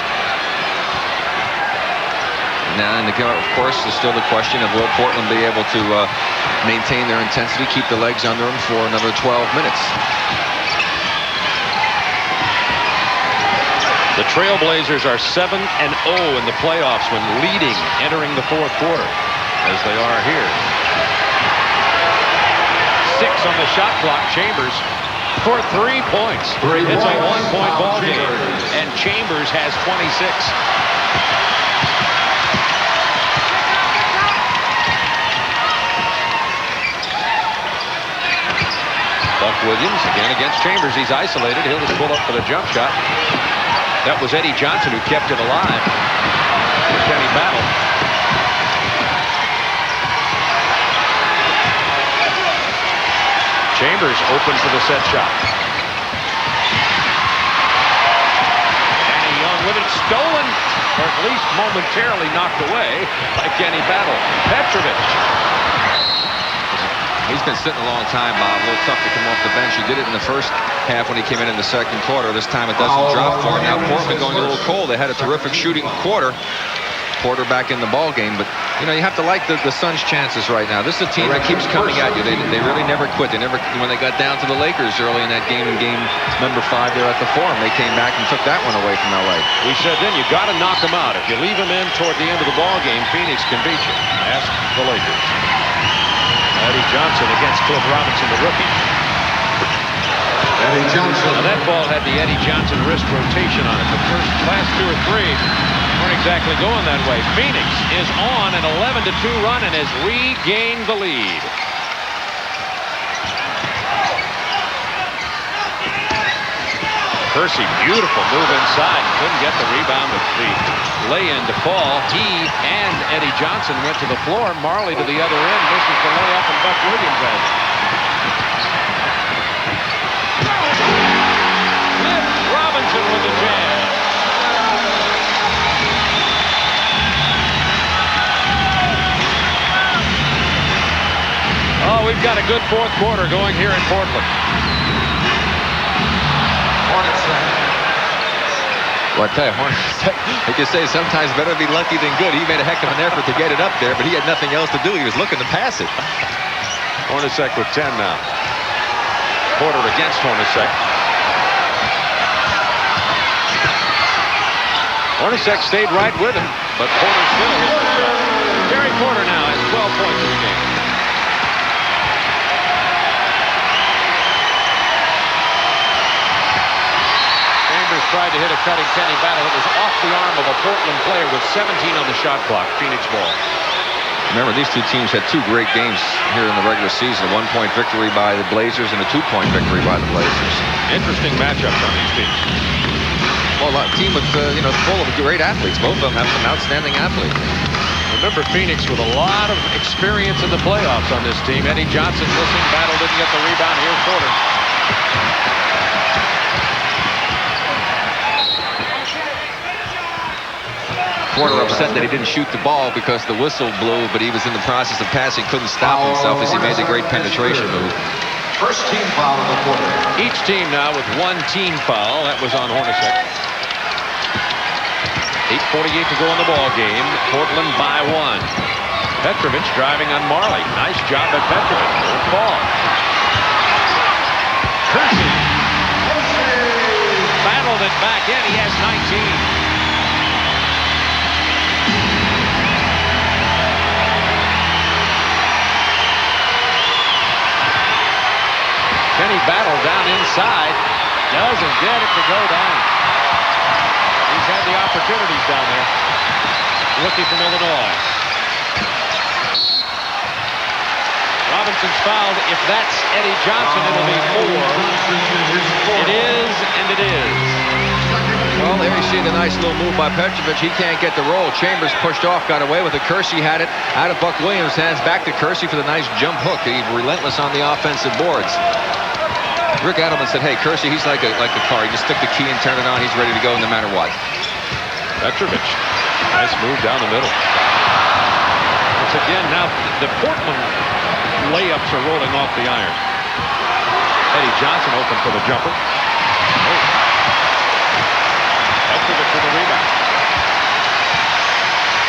Now, and of course, there's still the question of will Portland be able to maintain their intensity, keep the legs under them for another 12 minutes. The Trailblazers are 7-0 in the playoffs when leading entering the fourth quarter, as they are here. 6 on the shot clock. Chambers for 3 points. It's a 1-point ball game, and Chambers has 26. Buck Williams again against Chambers. He's isolated. He'll just pull up for the jump shot. That was Eddie Johnson who kept it alive for Kenny Battle. Chambers open for the set shot. Danny Young with it stolen, or at least momentarily knocked away by Kenny Battle. Petrovic. He's been sitting a long time, Bob. A little tough to come off the bench. He did it in the first half when he came in the second quarter. This time it doesn't drop for him. Now Portland going a little cold. They had a terrific shooting quarter. Porter back in the ball game. But, you know, you have to like the Suns' chances right now. This is a team that keeps coming at you. They really never quit. They never, when they got down to the Lakers early in that game, in game number 5 there at the Forum, they came back and took that one away from LA. We said then you got to knock them out. If you leave them in toward the end of the ball game, Phoenix can beat you. Ask the Lakers. Eddie Johnson against Cliff Robinson, the rookie. Eddie Johnson. Now that ball had the Eddie Johnson wrist rotation on it. The last 2 or 3 weren't exactly going that way. Phoenix is on an 11-2 run and has regained the lead. Kersey, beautiful move inside. Couldn't get the rebound with the lay-in to fall. He and Eddie Johnson went to the floor. Marley to the other end. Misses the layup, and Buck Williams has it. Cliff Robinson with the jam. Oh, we've got a good 4th quarter going here in Portland. Well, I tell you, like you say, sometimes better be lucky than good. He made a heck of an effort to get it up there, but he had nothing else to do. He was looking to pass it. Hornacek with 10 now. Porter against Hornacek. Hornacek stayed right with him, but Porter still hit the shot. Gary Porter now has 12 points in the game. Chambers tried to hit a cutting Kenny Battle. It was off the arm of a Portland player with 17 on the shot clock. Phoenix ball. Remember, these two teams had 2 great games here in the regular season. A 1-point victory by the Blazers and a 2-point victory by the Blazers. Interesting matchups on these teams. Well, a team with, you know, full of great athletes. Both of them have some outstanding athletes. Remember Phoenix with a lot of experience in the playoffs on this team. Eddie Johnson missing. Battle didn't get the rebound. Here's Porter. Porter upset that he didn't shoot the ball because the whistle blew, but he was in the process of passing, couldn't stop himself as he made the great penetration move. First team foul of the quarter. Each team now with 1 team foul. That was on Hornacek. 8:48 to go in the ball game. Portland by 1. Petrovic driving on Marley. Nice job by Petrovic. Good ball. Kersey battled it back in. He has 19. Kenny Battle down inside. Doesn't get it to go down. He's had the opportunities down there. Rookie from Illinois. Robinson's fouled. If that's Eddie Johnson, it'll be 4. It is, and it is. Well, there you see the nice little move by Petrovic. He can't get the roll. Chambers pushed off, got away with it. Kersey had it out of Buck Williams' hands. Back to Kersey for the nice jump hook. He's relentless on the offensive boards. Rick Adelman said, hey, Kersey, he's like a car. You just stick the key and turn it on. He's ready to go no matter what. Petrovic. Nice move down the middle. Once again, now the Portland layups are rolling off the iron. Eddie Johnson open for the jumper. Oh. Petrovic for the rebound.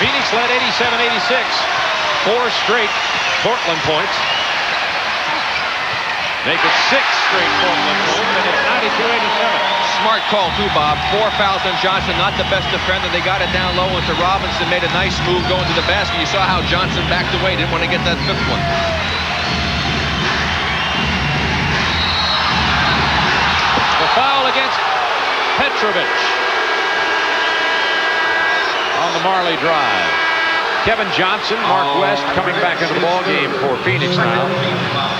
Phoenix led 87-86. 4 straight Portland points. Make it 6 straight Portland points, and it's 92-87. Smart call, too, Bob. 4 fouls on Johnson, not the best defender. They got it down low into Robinson, made a nice move going to the basket. You saw how Johnson backed away, didn't want to get that 5th one. The foul against Petrovic on the Marley drive. Kevin Johnson, Mark West coming back into the ball game for Phoenix now.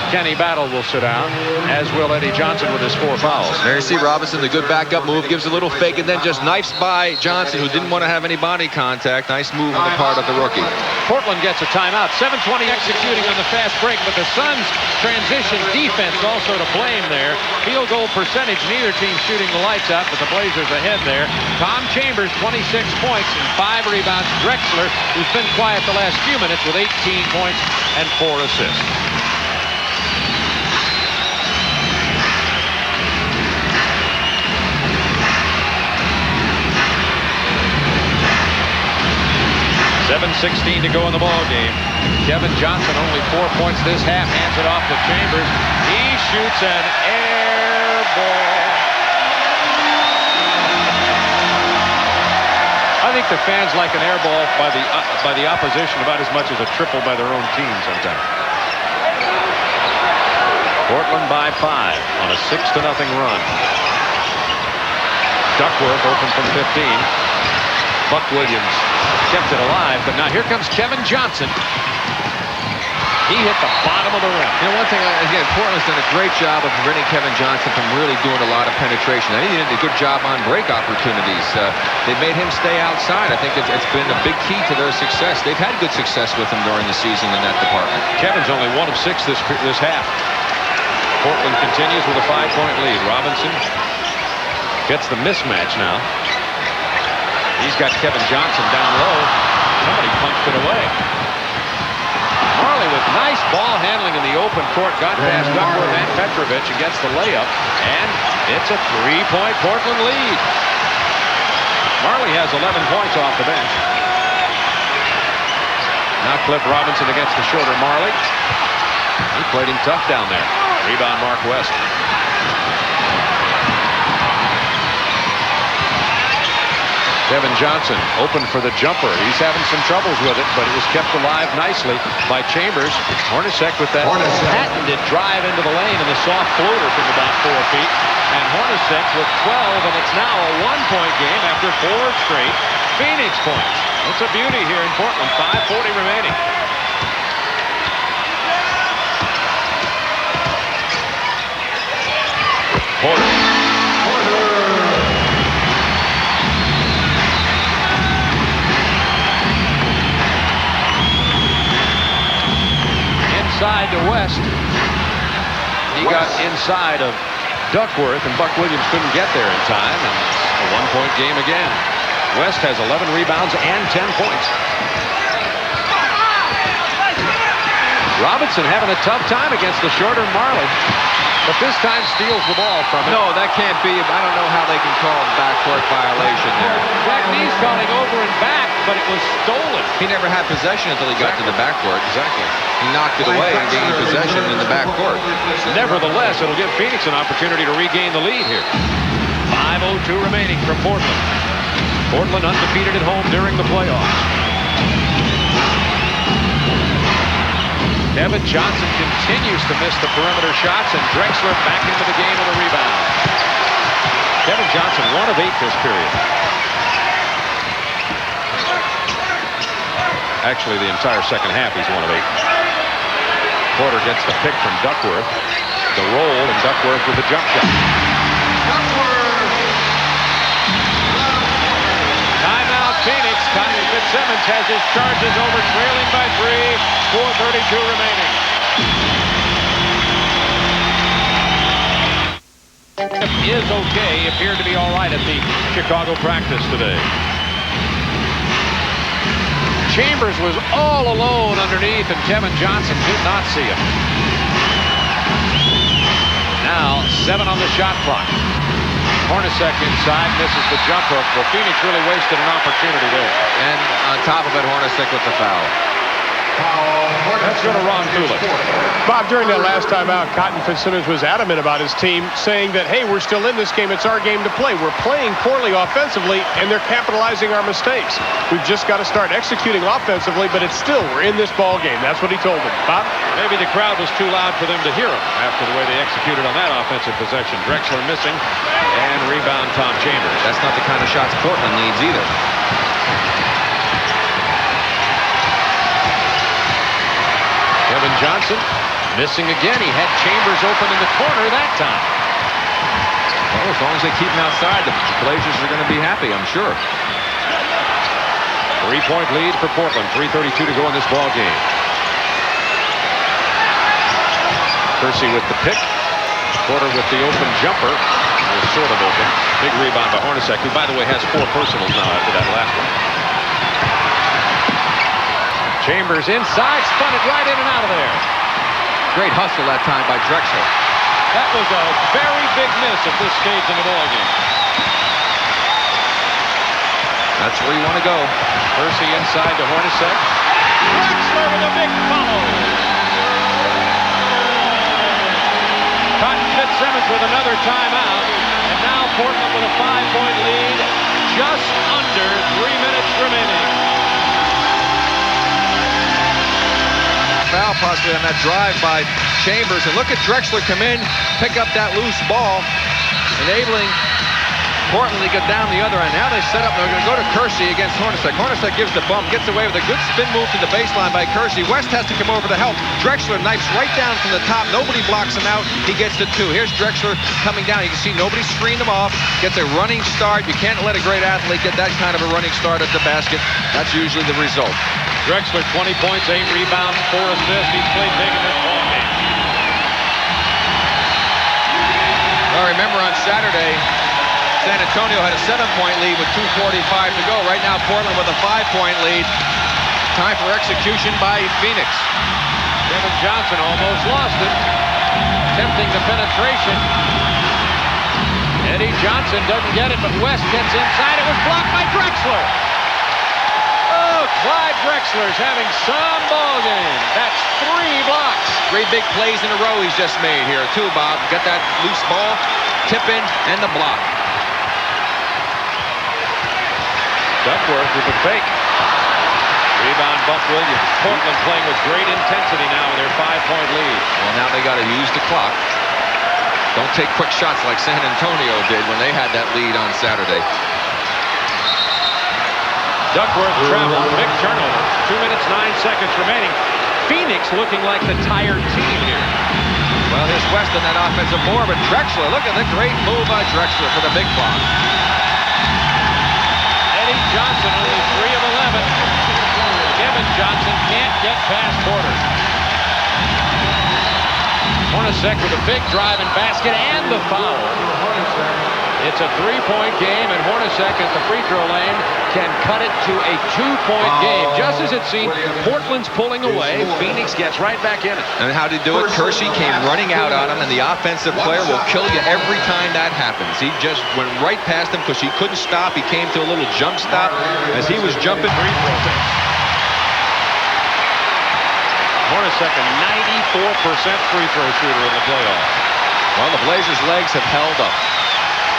Kenny Battle will sit down, as will Eddie Johnson with his 4 fouls. There you see Robinson, the good backup move, gives a little fake and then just knifes by Johnson, who didn't want to have any body contact. Nice move on the part of the rookie. Portland gets a timeout. 7:20 executing on the fast break, but the Suns' transition defense also to blame there. Field goal percentage, neither team shooting the lights out, but the Blazers ahead there. Tom Chambers, 26 points and 5 rebounds. Drexler, who's been quiet the last few minutes with 18 points and 4 assists. 3:16 to go in the ball game. Kevin Johnson only 4 points this half. Hands it off to Chambers. He shoots an air ball. I think the fans like an air ball by the opposition about as much as a triple by their own team sometimes. Portland by 5 on a 6-0 run. Duckworth open from 15. Buck Williams kept it alive, but now here comes Kevin Johnson. He hit the bottom of the rim. You know, one thing, again, Portland's done a great job of preventing Kevin Johnson from really doing a lot of penetration. I think he did a good job on break opportunities. They made him stay outside. I think it's been a big key to their success. They've had good success with him during the season in that department. Kevin's only 1 of 6 this half. Portland continues with a 5-point lead. Robinson gets the mismatch now. He's got Kevin Johnson down low. Somebody punched it away. Marley with nice ball handling in the open court. Got past Duckworth and Petrovic and gets the layup. And it's a 3-point Portland lead. Marley has 11 points off the bench. Now Cliff Robinson against the shorter Marley. He played him tough down there. Rebound Mark West. Kevin Johnson open for the jumper. He's having some troubles with it, but it was kept alive nicely by Chambers. Hornacek with that patented drive into the lane and the soft floater from about 4 feet. And Hornacek with 12, and it's now a 1-point game after 4 straight Phoenix points. It's a beauty here in Portland. 5:40 remaining. Porter. Inside to West. He got inside of Duckworth, and Buck Williams couldn't get there in time, and it's a 1-point game again. West has 11 rebounds and 10 points. Robinson having a tough time against the shorter Marley, but this time steals the ball from him. No, that can't be. I don't know how they can call a backcourt violation there. Jack Nee's calling over and back, but it was stolen. He never had possession until he got to the backcourt. Exactly. He knocked it away and gained possession in the backcourt. Nevertheless, it'll give Phoenix an opportunity to regain the lead here. 5:02 remaining from Portland. Portland undefeated at home during the playoffs. Kevin Johnson continues to miss the perimeter shots, and Drexler back into the game with a rebound. Kevin Johnson 1 of 8 this period. Actually, the entire second half he's 1 of 8. Porter gets the pick from Duckworth. The roll, and Duckworth with the jump shot. Timeout Phoenix. Cotton Fitzsimmons has his charges over, trailing by 3. 4:32 remaining. Is okay. Appeared to be all right at the Chicago practice today. Chambers was all alone underneath, and Kevin Johnson did not see him. Now 7 on the shot clock. Hornacek inside, misses the jump hook. Well, Phoenix really wasted an opportunity there. And on top of it, Hornacek with the foul. That's going to Ron Kulik. Bob, during that last time out, Cotton Fitzsimmons was adamant about his team, saying that, hey, we're still in this game. It's our game to play. We're playing poorly offensively, and they're capitalizing our mistakes. We've just got to start executing offensively, but it's still, we're in this ball game. That's what he told them. Bob? Maybe the crowd was too loud for them to hear him after the way they executed on that offensive possession. Drexler missing, and rebound Tom Chambers. That's not the kind of shots Portland needs either. Kevin Johnson missing again. He had Chambers open in the corner that time. Well, as long as they keep him outside, the Blazers are going to be happy, I'm sure. 3-point lead for Portland. 3:32 to go in this ball game. Percy with the pick. Porter with the open jumper. It was sort of open. Big rebound by Hornacek, who, by the way, has 4 personals now after that last one. Chambers inside, spun it right in and out of there. Great hustle that time by Drexler. That was a very big miss at this stage in the ball game. That's where you want to go. Kersey inside to Hornacek. Drexler with a big follow. Cotton Fitzsimmons with another timeout. And now Portland with a 5-point lead. Just under 3 minutes remaining. Foul possibly on that drive by Chambers. And look at Drexler come in, pick up that loose ball, enabling Portland to get down the other end. Now they set up, and they're going to go to Kersey against Hornacek. Hornacek gives the bump, gets away with a good spin move to the baseline by Kersey. West has to come over to help. Drexler knifes right down from the top. Nobody blocks him out. He gets the 2. Here's Drexler coming down. You can see nobody screened him off. Gets a running start. You can't let a great athlete get that kind of a running start at the basket. That's usually the result. Drexler, 20 points, 8 rebounds, 4 assists. He's played big in this ball game. Well, remember on Saturday, San Antonio had a 7-point lead with 2:45 to go. Right now, Portland with a 5-point lead. Time for execution by Phoenix. Kevin Johnson almost lost it. Attempting the penetration. Eddie Johnson doesn't get it, but West gets inside. It was blocked by Drexler. Oh, Clyde Drexler's having some ball game. That's 3 blocks. 3 big plays in a row he's just made here, too, Bob. Got that loose ball, tip in, and the block. Duckworth with the fake. Rebound, Buck Williams. Portland playing with great intensity now with their 5-point lead. Well, now they got to use the clock. Don't take quick shots like San Antonio did when they had that lead on Saturday. Duckworth traveled. Big turnover. 2 minutes, 9 seconds remaining. Phoenix looking like the tired team here. Well, here's West on that offensive board, but Drexler, look at the great move by Drexler for the big block. Eddie Johnson only 3 of 11. Kevin Johnson can't get past Porter. Hornacek with a big drive and basket and the foul. It's a 3-point game, and Hornacek at the free throw lane can cut it to a 2-point game. Just as it seemed, Portland's pulling away. Phoenix gets right back in it. And how did he do it? Kersey came running out on him, and the offensive player will kill you every time that happens. He just went right past him because he couldn't stop. He came to a little jump stop as he was jumping. Hornacek, a 94% free throw shooter in the playoffs. Well, the Blazers' legs have held up.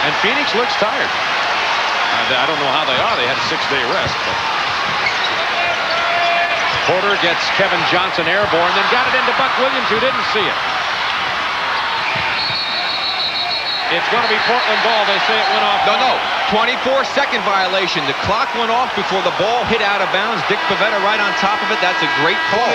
And Phoenix looks tired. I don't know how they are. They had a 6-day rest. But Porter gets Kevin Johnson airborne, then got it into Buck Williams, who didn't see it. It's going to be Portland ball. They say it went off. No. 24-second violation. The clock went off before the ball hit out of bounds. Dick Pavetta right on top of it. That's a great call.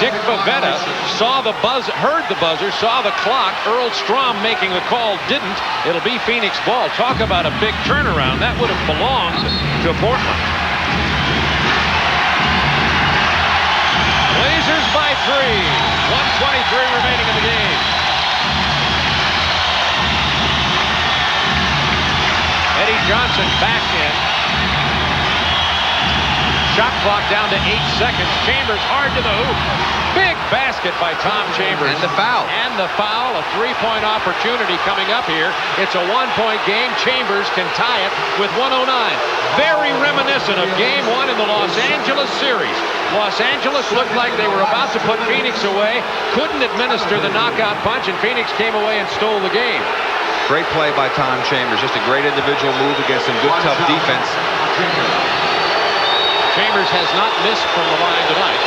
Dick Pavetta saw the buzzer, heard the buzzer, saw the clock. Earl Strom making the call didn't. It'll be Phoenix ball. Talk about a big turnaround. That would have belonged to Portland. Blazers by 3. 1:23 remaining in the game. Eddie Johnson back in. Shot clock down to 8 seconds. Chambers hard to the hoop. Big basket by Tom Chambers. And the foul. And the foul. A 3-point opportunity coming up here. It's a 1-point game. Chambers can tie it with 1:09. Very reminiscent of Game 1 in the Los Angeles series. Los Angeles looked like they were about to put Phoenix away. Couldn't administer the knockout punch, and Phoenix came away and stole the game. Great play by Tom Chambers. Just a great individual move against some good, tough defense. Chambers has not missed from the line tonight.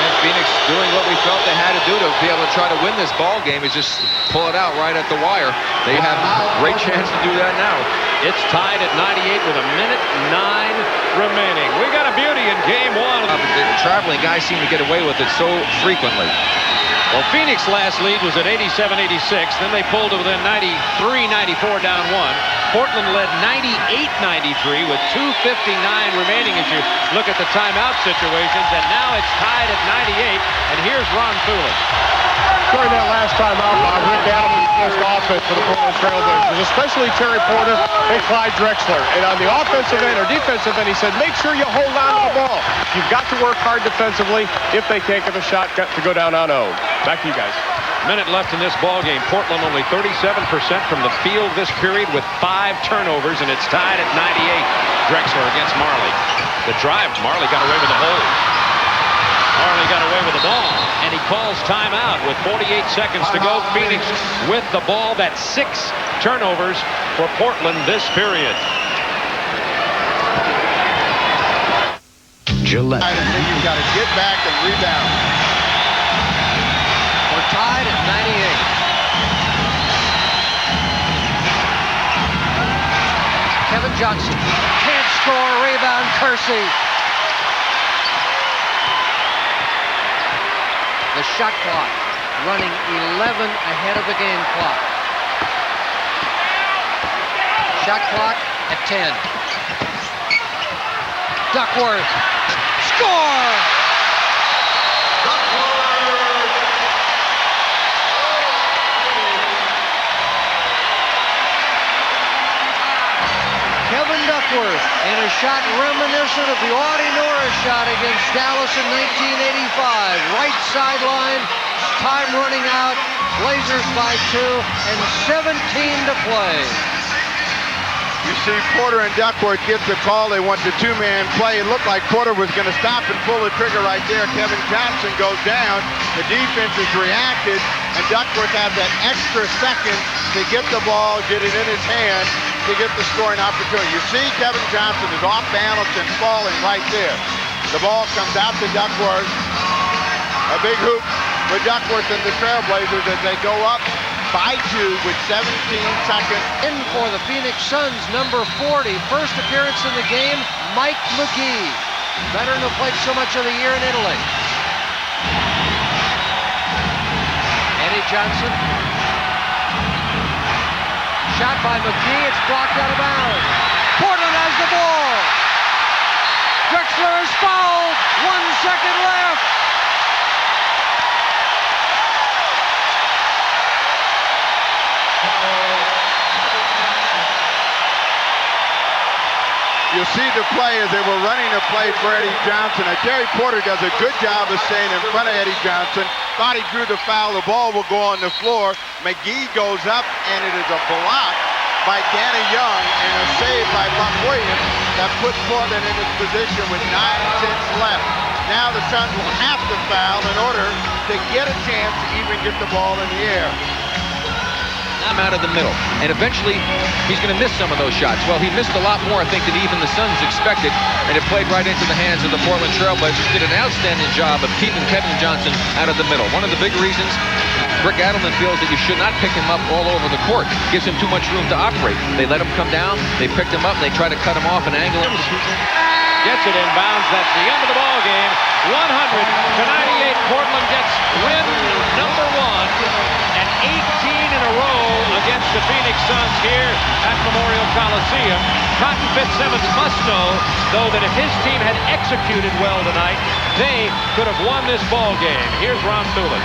And Phoenix doing what we felt they had to do to be able to try to win this ball game is just pull it out right at the wire. They have a great chance to do that now. It's tied at 98 with 1:09 remaining. We got a beauty in Game 1. The traveling guys seem to get away with it so frequently. Well, Phoenix last lead was at 87-86. Then they pulled to within 93-94 down 1. Portland led 98-93 with 2:59 remaining as you look at the timeout situations. And now it's tied at 98. And here's Ron Thulin. During that last time out, Rick Adams was best offense for the Portland Trail Blazers, especially Terry Porter and Clyde Drexler. And on the offensive end or defensive end, he said, make sure you hold on to the ball. You've got to work hard defensively if they can't get the shot to go down on 0. Back to you guys. Minute left in this ball game. Portland only 37% from the field this period with 5 turnovers, and it's tied at 98. Drexler against Marley. The drive, Marley got away with the hold. Marley got away with the ball, and he calls timeout with 48 seconds to go. Phoenix with the ball. That's 6 turnovers for Portland this period. Gillette. I think you've got to get back and rebound. We're tied at 98. Kevin Johnson can't score. Rebound, Kersey. The shot clock running 11 ahead of the game clock. Shot clock at 10. Duckworth. Score! Kevin Duckworth in a shot reminiscent of the Audie Norris shot against Dallas in 1985. Right sideline, time running out, Blazers by 2 and 17 to play. You see Porter and Duckworth get the call. They want the 2-man play. It looked like Porter was going to stop and pull the trigger right there. Kevin Johnson goes down. The defense has reacted, and Duckworth has that extra second to get the ball, get it in his hand, to get the scoring opportunity. You see Kevin Johnson is off balance and falling right there. The ball comes out to Duckworth. A big hoop for Duckworth and the Trailblazers as they go up by 2 with 17 seconds. In for the Phoenix Suns, number 40. First appearance in the game, Mike McGee. Veteran who played so much of the year in Italy. Eddie Johnson. Shot by McGee, it's blocked out of bounds. Portland has the ball. Drexler is fouled. 1 second left. You see the play as they were running a play for Eddie Johnson. Terry Porter does a good job of staying in front of Eddie Johnson. Thought he drew the foul. The ball will go on the floor. McGee goes up, and it is a block by Danny Young and a save by Buck Williams that puts Portland in his position with 9 left. Now the Suns will have to foul in order to get a chance to even get the ball in the air. I'm out of the middle, and eventually he's going to miss some of those shots. Well, he missed a lot more, I think, than even the Suns expected, and it played right into the hands of the Portland Trailblazers. Did an outstanding job of keeping Kevin Johnson out of the middle. One of the big reasons Rick Adelman feels that you should not pick him up all over the court. Gives him too much room to operate. They let him come down, they picked him up, and they try to cut him off and angle him. Gets it in bounds. That's the end of the ball game. 100-98. Portland gets win number 1 and 18 in a row against the Phoenix Suns here at Memorial Coliseum. Cotton Fitzsimmons must know, though, that if his team had executed well tonight, they could have won this ball game. Here's Ron Thulen.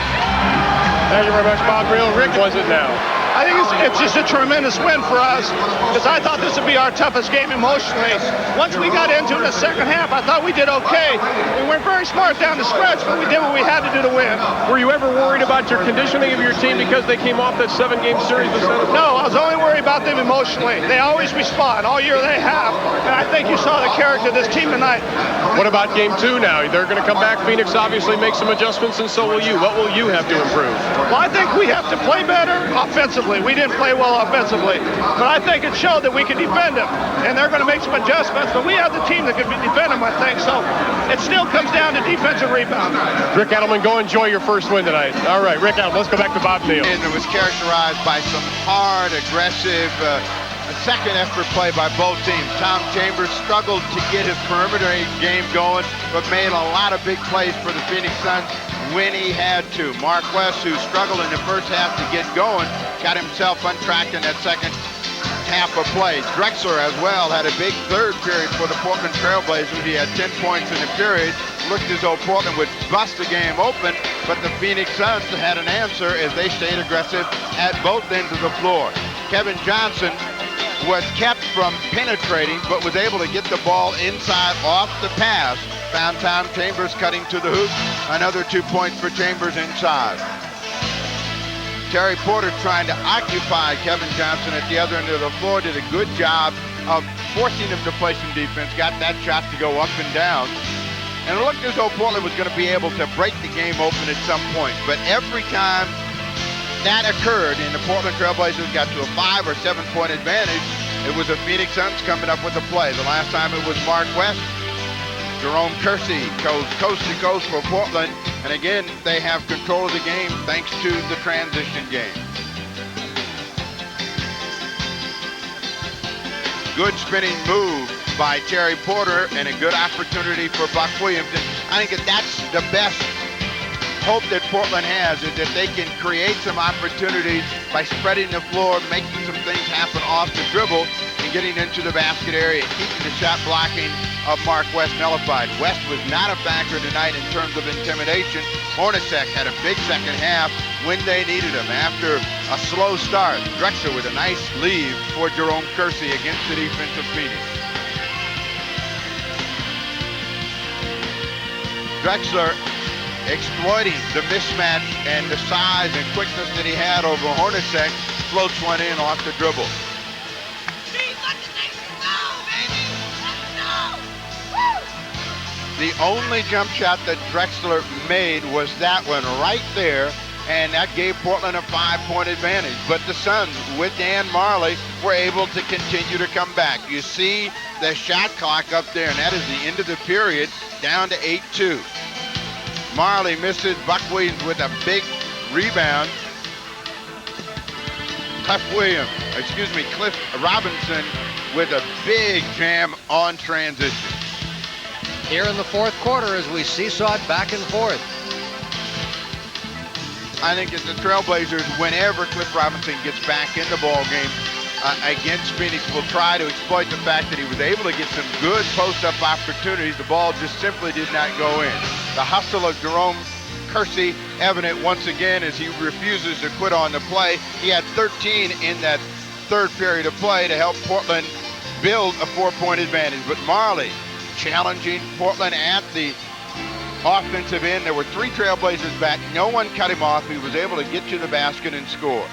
Thank you very much, Bob Real. Rick, was it now? I think it's just a tremendous win for us because I thought this would be our toughest game emotionally. Once we got into the second half, I thought we did okay. We weren't very smart down the stretch, but we did what we had to do to win. Were you ever worried about your conditioning of your team because they came off that 7-game series with San Antonio? No, I was only worried about them emotionally. They always respond. All year they have. And I think you saw the character of this team tonight. What about game 2 now? They're going to come back. Phoenix obviously make some adjustments, and so will you. What will you have to improve? Well, I think we have to play better offensively. We didn't play well offensively, but I think it showed that we can defend them, and they're going to make some adjustments, but we have the team that can defend them, I think, so it still comes down to defensive rebound. Rick Adelman, go enjoy your first win tonight. All right, Rick Adelman, let's go back to Bob Neal. And it was characterized by some hard, aggressive, second effort play by both teams. Tom Chambers struggled to get his perimeter game going, but made a lot of big plays for the Phoenix Suns when he had to. Mark West, who struggled in the first half to get going, got himself untracked in that second half of play. Drexler as well had a big third period for the Portland Trailblazers. He had 10 points in the period. Looked as though Portland would bust the game open, but the Phoenix Suns had an answer as they stayed aggressive at both ends of the floor. Kevin Johnson was kept from penetrating, but was able to get the ball inside off the pass. Found Tom Chambers cutting to the hoop. Another 2 points for Chambers inside. Terry Porter trying to occupy Kevin Johnson at the other end of the floor, did a good job of forcing him to play some defense, got that shot to go up and down. And it looked as though Portland was going to be able to break the game open at some point. But every time that occurred and the Portland Trailblazers got to a 5 or 7 point advantage, it was the Phoenix Suns coming up with a play. The last time it was Mark West. Jerome Kersey goes coast to coast for Portland. And again, they have control of the game thanks to the transition game. Good spinning move by Terry Porter and a good opportunity for Buck Williams. And I think that's the best hope that Portland has, is that they can create some opportunities by spreading the floor, making some things happen off the dribble, and getting into the basket area and keeping the shot blocking of Mark West nullified. West was not a factor tonight in terms of intimidation. Hornacek had a big second half when they needed him after a slow start. Drexler with a nice lead for Jerome Kersey against the defense of Phoenix. Drexler exploiting the mismatch and the size and quickness that he had over Hornacek, floats one in off the dribble. The only jump shot that Drexler made was that one right there, and that gave Portland a 5-point advantage. But the Suns, with Dan Marley, were able to continue to come back. You see the shot clock up there, and that is the end of the period, down to 8-2. Marley misses. Buck Williams with a big rebound. Cliff Robinson with a big jam on transition. Here in the fourth quarter as we seesawed back and forth. I think that the Trailblazers, whenever Cliff Robinson gets back in the ball game against Phoenix, will try to exploit the fact that he was able to get some good post-up opportunities. The ball just simply did not go in. The hustle of Jerome Kersey evident once again as he refuses to quit on the play. He had 13 in that third period of play to help Portland build a 4-point advantage. But Marley challenging Portland at the offensive end. There were 3 Trailblazers back. No one cut him off. He was able to get to the basket and score.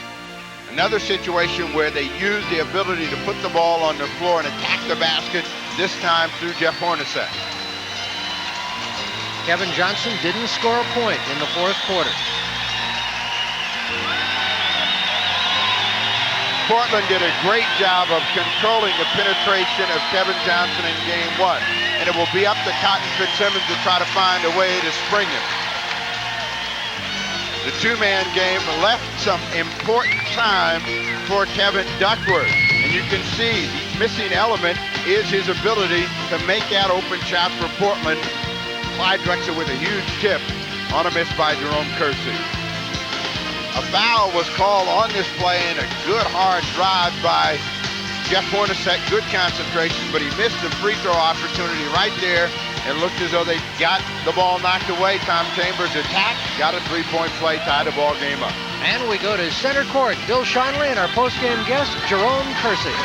Another situation where they used the ability to put the ball on the floor and attack the basket, this time through Jeff Hornacek. Kevin Johnson didn't score a point in the fourth quarter. Portland did a great job of controlling the penetration of Kevin Johnson in game 1. And it will be up to Cotton Fitzsimmons to try to find a way to spring him. The 2-man game left some important time for Kevin Duckworth. And you can see the missing element is his ability to make that open shot for Portland. Clyde Drexler with a huge tip on a miss by Jerome Kersey. A foul was called on this play and a good hard drive by Jeff Hornacek. Good concentration, but he missed the free throw opportunity right there. It looked as though they got the ball knocked away. Tom Chambers attacked, got a 3-point play, tied the ball game up. And we go to center court. Bill Schonely and our post-game guest, Jerome Kersey.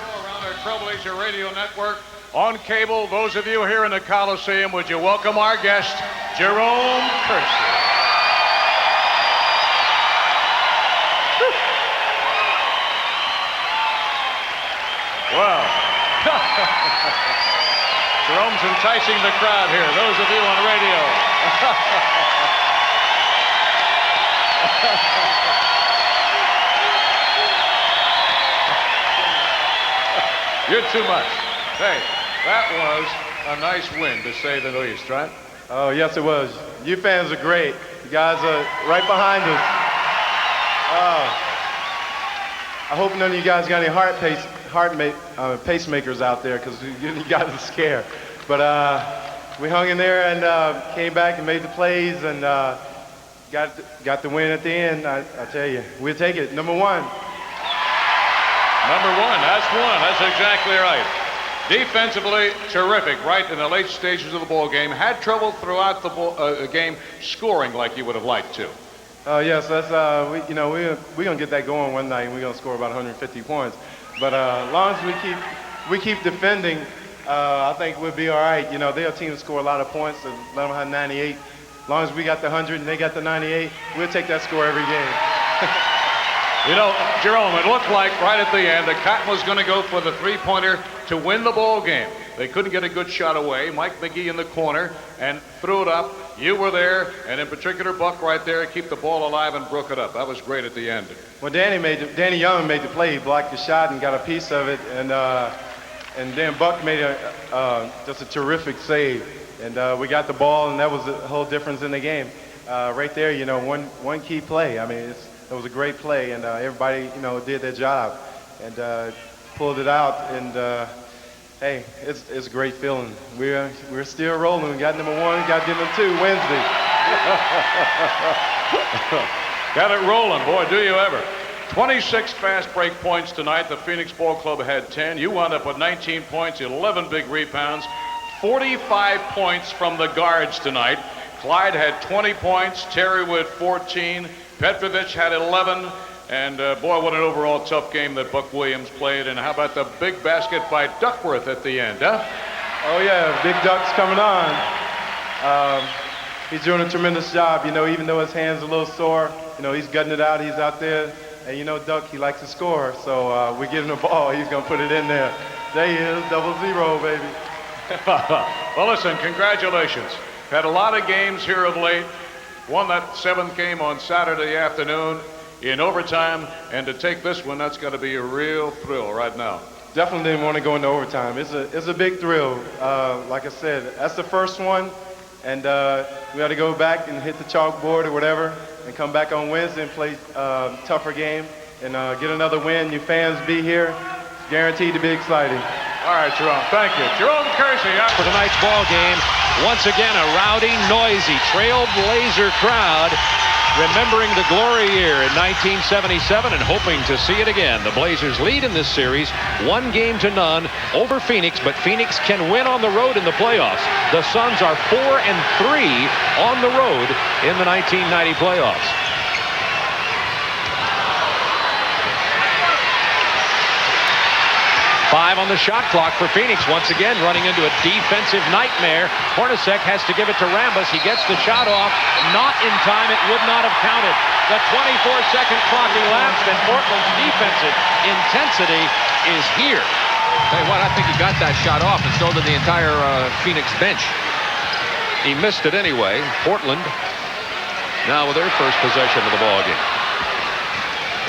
Around our Trailblazer Radio Network on cable. Those of you here in the Coliseum, would you welcome our guest, Jerome Kersey. Wow. Jerome's enticing the crowd here. Those of you on radio. You're too much. Hey, that was a nice win, to say the least, right? Oh, yes, it was. You fans are great. You guys are right behind us. I hope none of you guys got any pacemakers out there, because you guys are scared. But we hung in there and came back and made the plays and got the win at the end. I tell you, we'll take it. Number one. Number one, that's one. That's exactly right. Defensively, terrific, right in the late stages of the ball game. Had trouble throughout the game scoring like you would have liked to. Yes, that's we're gonna get that going one night, and we're gonna score about 150 points. But as long as we keep defending, I think we'll be all right. You know, they're a team that score a lot of points. Let them have 98. As long as we got the 100 and they got the 98, we'll take that score every game. You know, Jerome, it looked like right at the end that Cotton was going to go for the three-pointer to win the ball game. They couldn't get a good shot away. Mike McGee in the corner and threw it up. You were there, and in particular, Buck right there, keep the ball alive and broke it up. That was great at the end. Well, Danny Young made the play. He blocked the shot and got a piece of it, and then Buck made just a terrific save. And we got the ball, and that was the whole difference in the game. Right there, you know, one key play. I mean, it was a great play, and everybody, you know, did their job and pulled it out. And hey, it's a great feeling. We're still rolling. We got number 1, got number 2 Wednesday. Got it rolling, boy, do you ever. 26 fast break points tonight. The Phoenix Ball Club had 10. You wound up with 19 points, 11 big rebounds, 45 points from the guards tonight. Clyde had 20 points, Terry with 14, Petrovic had 11, and boy, what an overall tough game that Buck Williams played. And how about the big basket by Duckworth at the end, huh? Oh yeah, Big Duck's coming on. He's doing a tremendous job, you know, even though his hand's a little sore, you know, he's gutting it out, he's out there. And you know, Duck, he likes to score, so we give him the ball, he's gonna put it in there. There he is, 0-0, baby. Well, listen, congratulations. Had a lot of games here of late. Won that 7th game on Saturday afternoon in overtime, and to take this one, that's got to be a real thrill right now. Definitely didn't want to go into overtime. It's a big thrill. Like I said, that's the first one, and we got to go back and hit the chalkboard or whatever, and come back on Wednesday and play a tougher game and get another win. You fans be here. It's guaranteed to be exciting. All right, Jerome. Thank you. Jerome Kersey for tonight's ball game. Once again, a rowdy, noisy Trailblazer crowd remembering the glory year in 1977 and hoping to see it again. The Blazers lead in this series 1-0 over Phoenix, but Phoenix can win on the road in the playoffs. The Suns are 4-3 on the road in the 1990 playoffs. Five on the shot clock for Phoenix. Once again, running into a defensive nightmare. Hornacek has to give it to Rambis. He gets the shot off. Not in time. It would not have counted. The 24-second clock elapsed, and Portland's defensive intensity is here. Tell you what, I think he got that shot off, and so did the entire Phoenix bench. He missed it anyway. Portland now with their first possession of the ball game.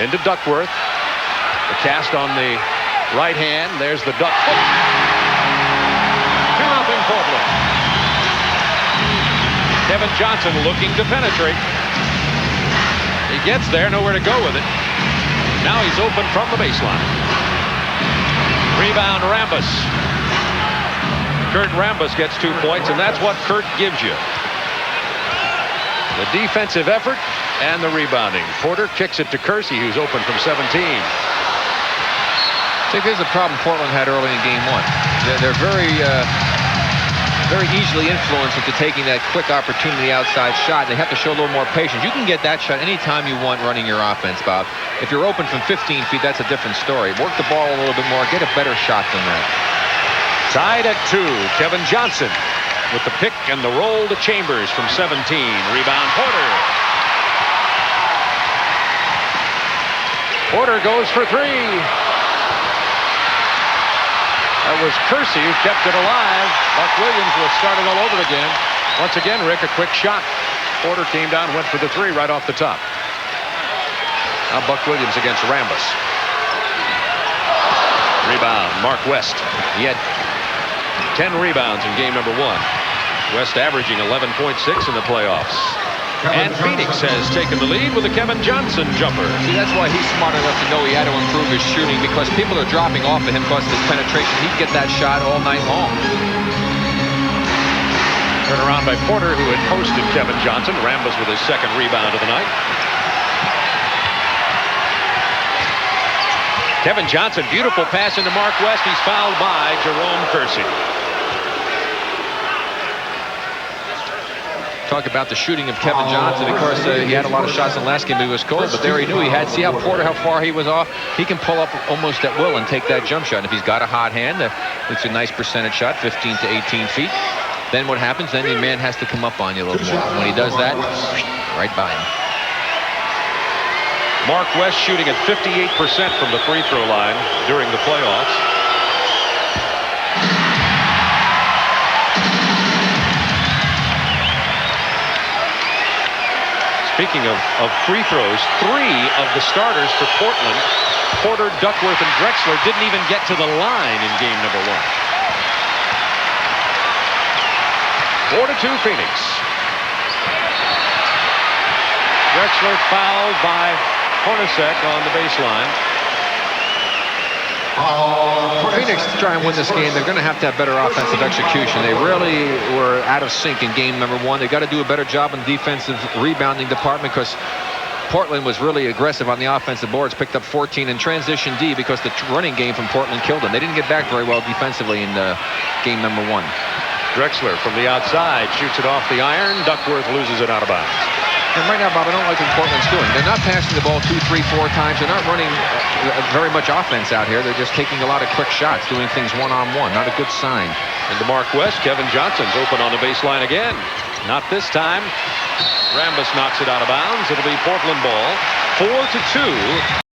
Into Duckworth. The cast on the right hand. There's the duck foot. 2-0 Portland. Kevin Johnson looking to penetrate. He gets there, nowhere to go with it. Now he's open from the baseline. Rebound Rambis. Kurt Rambis gets 2 points, and that's what Kurt gives you. The defensive effort and the rebounding. Porter kicks it to Kersey, who's open from 17. I think there's a problem Portland had early in game 1. They're very easily influenced into taking that quick opportunity outside shot. They have to show a little more patience. You can get that shot anytime you want running your offense, Bob. If you're open from 15 feet, that's a different story. Work the ball a little bit more. Get a better shot than that. Tied at 2. Kevin Johnson with the pick and the roll to Chambers from 17. Rebound Porter. Porter goes for 3. That was Kersey who kept it alive. Buck Williams was starting all over again. Once again, Rick, a quick shot. Porter came down, went for the 3 right off the top. Now Buck Williams against Rambis. Rebound, Mark West. He had 10 rebounds in game number 1. West averaging 11.6 in the playoffs. And Phoenix has taken the lead with a Kevin Johnson jumper. See, that's why he's smart enough to know he had to improve his shooting, because people are dropping off of him because of his penetration. He'd get that shot all night long. Turn around by Porter, who had posted Kevin Johnson. Rambis with his 2nd rebound of the night. Kevin Johnson, beautiful pass into Mark West. He's fouled by Jerome Kersey. Talk about the shooting of Kevin Johnson. Of course, he had a lot of shots in the last game, but he was cold. But there he knew he had. See how Porter, how far he was off? He can pull up almost at will and take that jump shot. And if he's got a hot hand, it's a nice percentage shot, 15 to 18 feet. then what happens? Then your man has to come up on you a little more. When he does that, right by him. Mark West shooting at 58% from the free throw line during the playoffs. Speaking of free throws, 3 of the starters for Portland, Porter, Duckworth, and Drexler, didn't even get to the line in game number 1. 4-2 Phoenix. Drexler fouled by Hornacek on the baseline. Phoenix to try and win this game, they're going to have better offensive execution. They really were out of sync in game number 1. They got to do a better job in the defensive rebounding department because Portland was really aggressive on the offensive boards, picked up 14 in transition D because the running game from Portland killed them. They didn't get back very well defensively in game number 1. Drexler from the outside shoots it off the iron. Duckworth loses it out of bounds. And right now, Bob, I don't like what Portland's doing. They're not passing the ball 2, 3, 4 times. They're not running very much offense out here. They're just taking a lot of quick shots, doing things one-on-one. Not a good sign. And to Mark West, Kevin Johnson's open on the baseline again. Not this time. Rambis knocks it out of bounds. It'll be Portland ball. 4-2.